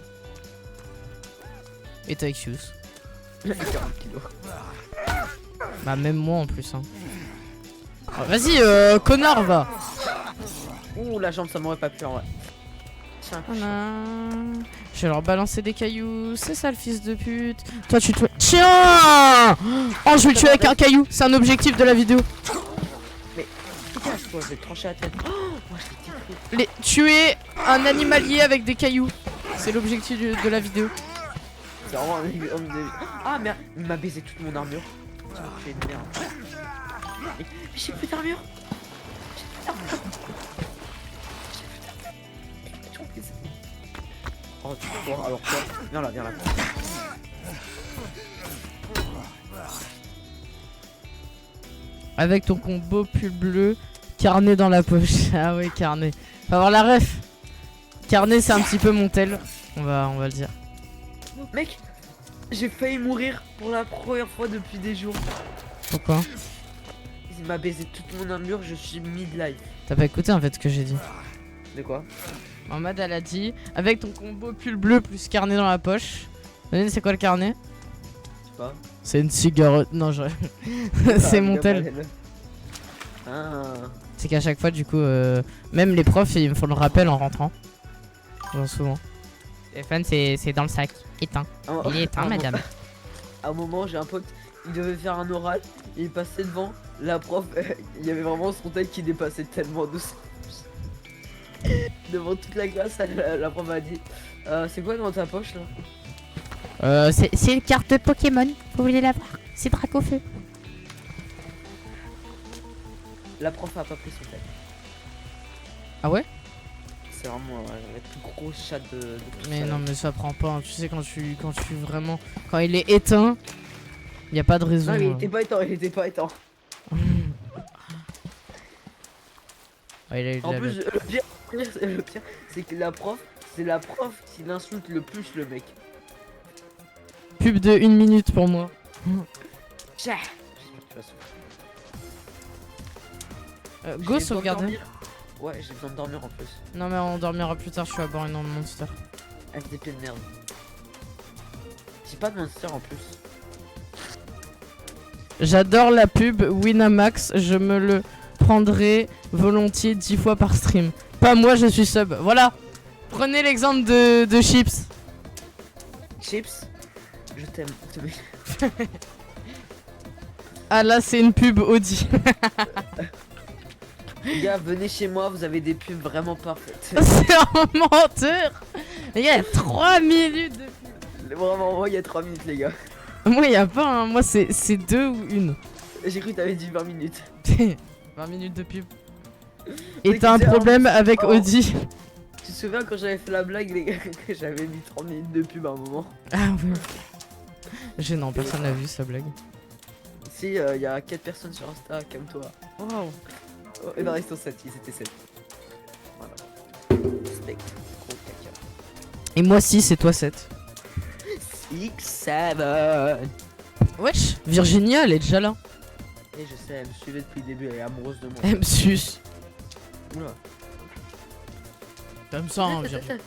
Et t'as excuse. 40 kilos. Bah même moi en plus hein. Ah, vas-y connard va. Ouh, la jambe, ça m'aurait pas plu en vrai. Tiens. Voilà. Je vais leur balancer des cailloux. C'est ça le fils de pute. Toi tu te... Tiens. Oh je vais le tuer avec un caillou. C'est un objectif de la vidéo. Cache-toi, je vais te trancher la tête. Oh, moi je l'ai détruit. Tuer un animalier avec des cailloux. C'est l'objectif de la vidéo. C'est vraiment un. Ah merde, il m'a baisé toute mon armure. J'ai une merde. Mais j'ai plus d'armure. J'ai plus d'armure. J'ai plus d'armure. Oh, tu vas voir, alors quoi? Viens là, viens là. Avec ton combo pull bleu, carnet dans la poche. Ah ouais, carnet. Faut avoir la ref. Carnet, c'est un petit peu mon tel. On va le dire. Mec, j'ai failli mourir pour la première fois depuis des jours. Pourquoi? Il m'a baisé toute mon armure, je suis mid-life. T'as pas écouté en fait ce que j'ai dit. De quoi? Mamad elle a dit avec ton combo pull bleu plus carnet dans la poche. Vous c'est quoi le carnet? Je sais pas. C'est une cigarette. Non, je. C'est mon tel. Ah. C'est qu'à chaque fois, du coup, même les profs, ils me font le rappel en rentrant. Genre souvent. Téléphone, c'est dans le sac. Éteint. Il est éteint, madame. À un moment, j'ai un pote, il devait faire un oral, il passait devant, la prof, il y avait vraiment son tel qui dépassait tellement doucement. Devant toute la classe, la prof m'a dit c'est quoi dans ta poche là? C'est une carte de Pokémon. Vous voulez la voir? C'est Dracofeu. La prof a pas pris son tel. Ah ouais? C'est vraiment la plus grosse chatte de tout Mais ça, non, là. mais ça prend pas. Hein. Tu sais, quand tu vraiment. Quand il est éteint, y a pas de raison. Non, mais il était pas éteint, il était pas éteint. Ouais, il a eu de En la plus, bête. le pire, c'est que la prof, c'est la prof qui l'insulte le plus le mec. Pub de 1 minute pour moi. Tchah. J'espère que tu vas souffrir. Go J'ai besoin de sauvegarder. dormir. Ouais, j'ai besoin de dormir en plus. Non, mais on dormira plus tard. Je suis à boire énormément de monster. FDP de merde. J'ai pas de monster en plus. J'adore la pub Winamax. Je me le prendrai volontiers 10 fois par stream. Pas moi, je suis sub. Voilà. Prenez l'exemple de Chips. Chips, je t'aime. Ah là, c'est une pub Audi. Les gars, venez chez moi, vous avez des pubs vraiment parfaites. C'est un menteur. Les gars, il y a 3 minutes de pub. Vraiment, moi, il y a 3 minutes, les gars. Moi, il y a pas. Hein. Moi, c'est 2 ou 1. J'ai cru que t'avais dit 20 minutes. 20 minutes de pub. Mais Et t'as un tu sais, problème oh. avec Audi. Tu te souviens quand j'avais fait la blague, les gars, que j'avais mis 30 minutes de pub à un moment? Ah oui. Gênant, personne n'a vu sa blague. Si, il y a 4 personnes sur Insta, comme toi. Wow. Oh, et non, ils sont 7, ils étaient 7. Voilà. Respect. Gros caca. Et moi 6 et toi 7. 6, 7. Wesh, Virginia, elle est déjà là. Et je sais, elle me suivait depuis le début, elle est amoureuse de moi. Elle me suce. Oula. Comme ça, hein, Virginia.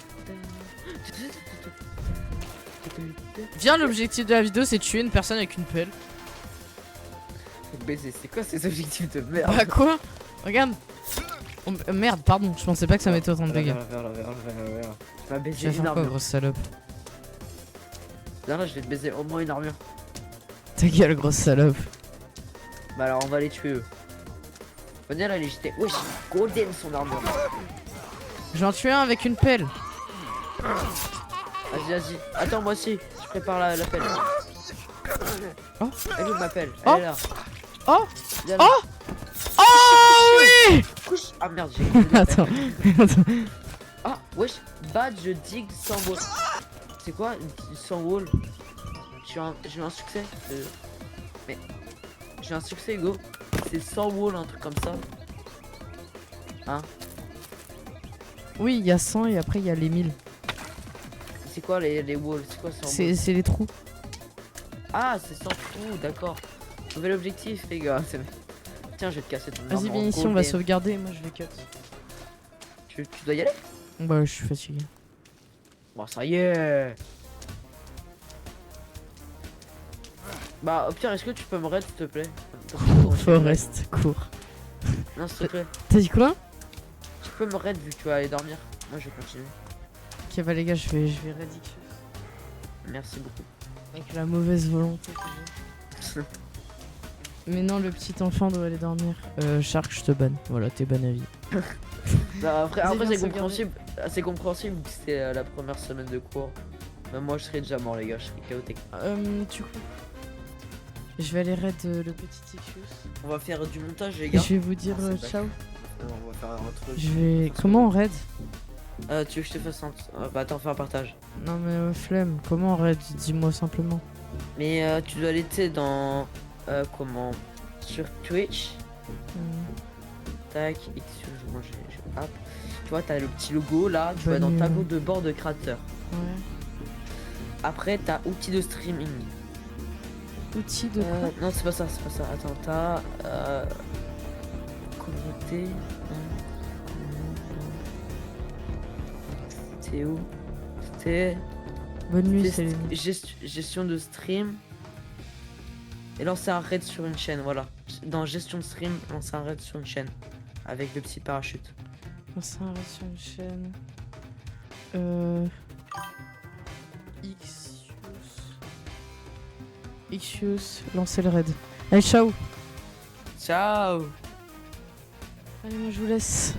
Viens, l'objectif de la vidéo, c'est tuer une personne avec une pelle. Baiser, c'est quoi ces objectifs de merde? Bah quoi? Regarde. Oh, merde, pardon, je pensais pas que ça mettait autant de dégâts. Tu m'as baisé Tu vas une faire quoi, armure. grosse salope? Viens là, je vais te baiser au moins une armure. Ta gueule, grosse salope. Bah alors, on va les tuer eux. Poney là, il est jeté. Wesh, golden son armure. J'en tue un avec une pelle. Vas-y, vas-y. Attends, moi aussi, je prépare la pelle. Oh. Elle est où ma pelle? Oh. Elle est là. Oh. Viens là. Oh. Oh oui. Couche. Ah merde, j'ai. Attends. Ah, wesh, badge dig sans wall. C'est quoi sans wall? J'ai un succès. Mais j'ai un succès, Hugo. C'est sans wall, un truc comme ça. Hein? Oui, il y a 100 et après il y a les 1000. C'est quoi les walls? C'est quoi sans wall? C'est les trous. Ah, c'est sans trou, d'accord. Nouvel objectif, les gars. Tiens, je vais te casser ton Vas-y, arme viens en ici, on va golden. sauvegarder. Moi, je vais cut. Tu dois y aller? Bah, je suis fatigué. Bon, ça y est. Bah, au pire, est-ce que tu peux me raid, s'il te plaît? Forest, cours. Non, s'il te plaît. T'as dit quoi? Tu peux me raid vu que tu vas aller dormir. Moi, je vais continuer. Ok, bah les gars, je vais Radix. Merci beaucoup. Avec la mauvaise volonté que j'ai. Mais non, le petit enfant doit aller dormir. Shark, je te banne. Voilà, t'es ban à vie. Bah, après, Vas-y, viens c'est sauvegarder. compréhensible. C'est compréhensible que c'est la première semaine de cours. Même moi, je serais déjà mort, les gars. Je serais chaotique. Du coup, je vais aller raid le petit Tixius. On va faire du montage, les Et gars. je vais vous dire Ah, c'est ciao. On va faire un truc. Je vais. Comment on raid? Tu veux que je te fasse un. Bah, attends, fais un partage. Non, mais flemme. Comment on raid? Dis-moi simplement. Mais tu dois aller, tu sais, dans. Comment? Sur Twitch. Tac, moi j'ai. Hop. Tu vois, t'as le petit logo là. Tu vas dans tableau de bord de créateur. Ouais. Après, t'as outils de streaming. Outils de quoi? Non, c'est pas ça, c'est pas ça. Attends, t'as. Communauté. C'est où? C'était. Bonne nuit, salut. Gestion de stream. Et lancer un raid sur une chaîne, voilà. Dans gestion de stream, lancer un raid sur une chaîne. Avec le petit parachute. Lancer un raid sur une chaîne. Ixius, lancer le raid. Allez, ciao. Ciao! Allez, moi je vous laisse.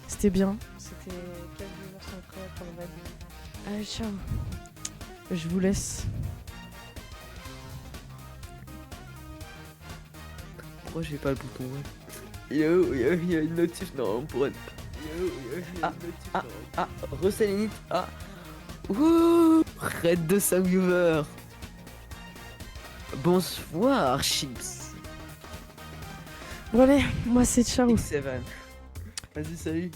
C'était bien. C'était 4 viewers incroyables pour le raid. Allez, ciao. Je vous laisse. Pourquoi j'ai pas le bouton ouais. Yo, il y a une notif, non, pour être. Yo, il y a une notif, Resélénite, Ouh, raid de 5 viewers. Bonsoir, Chips. Bon allez, moi c'est ciao. X7. Vas-y, salut.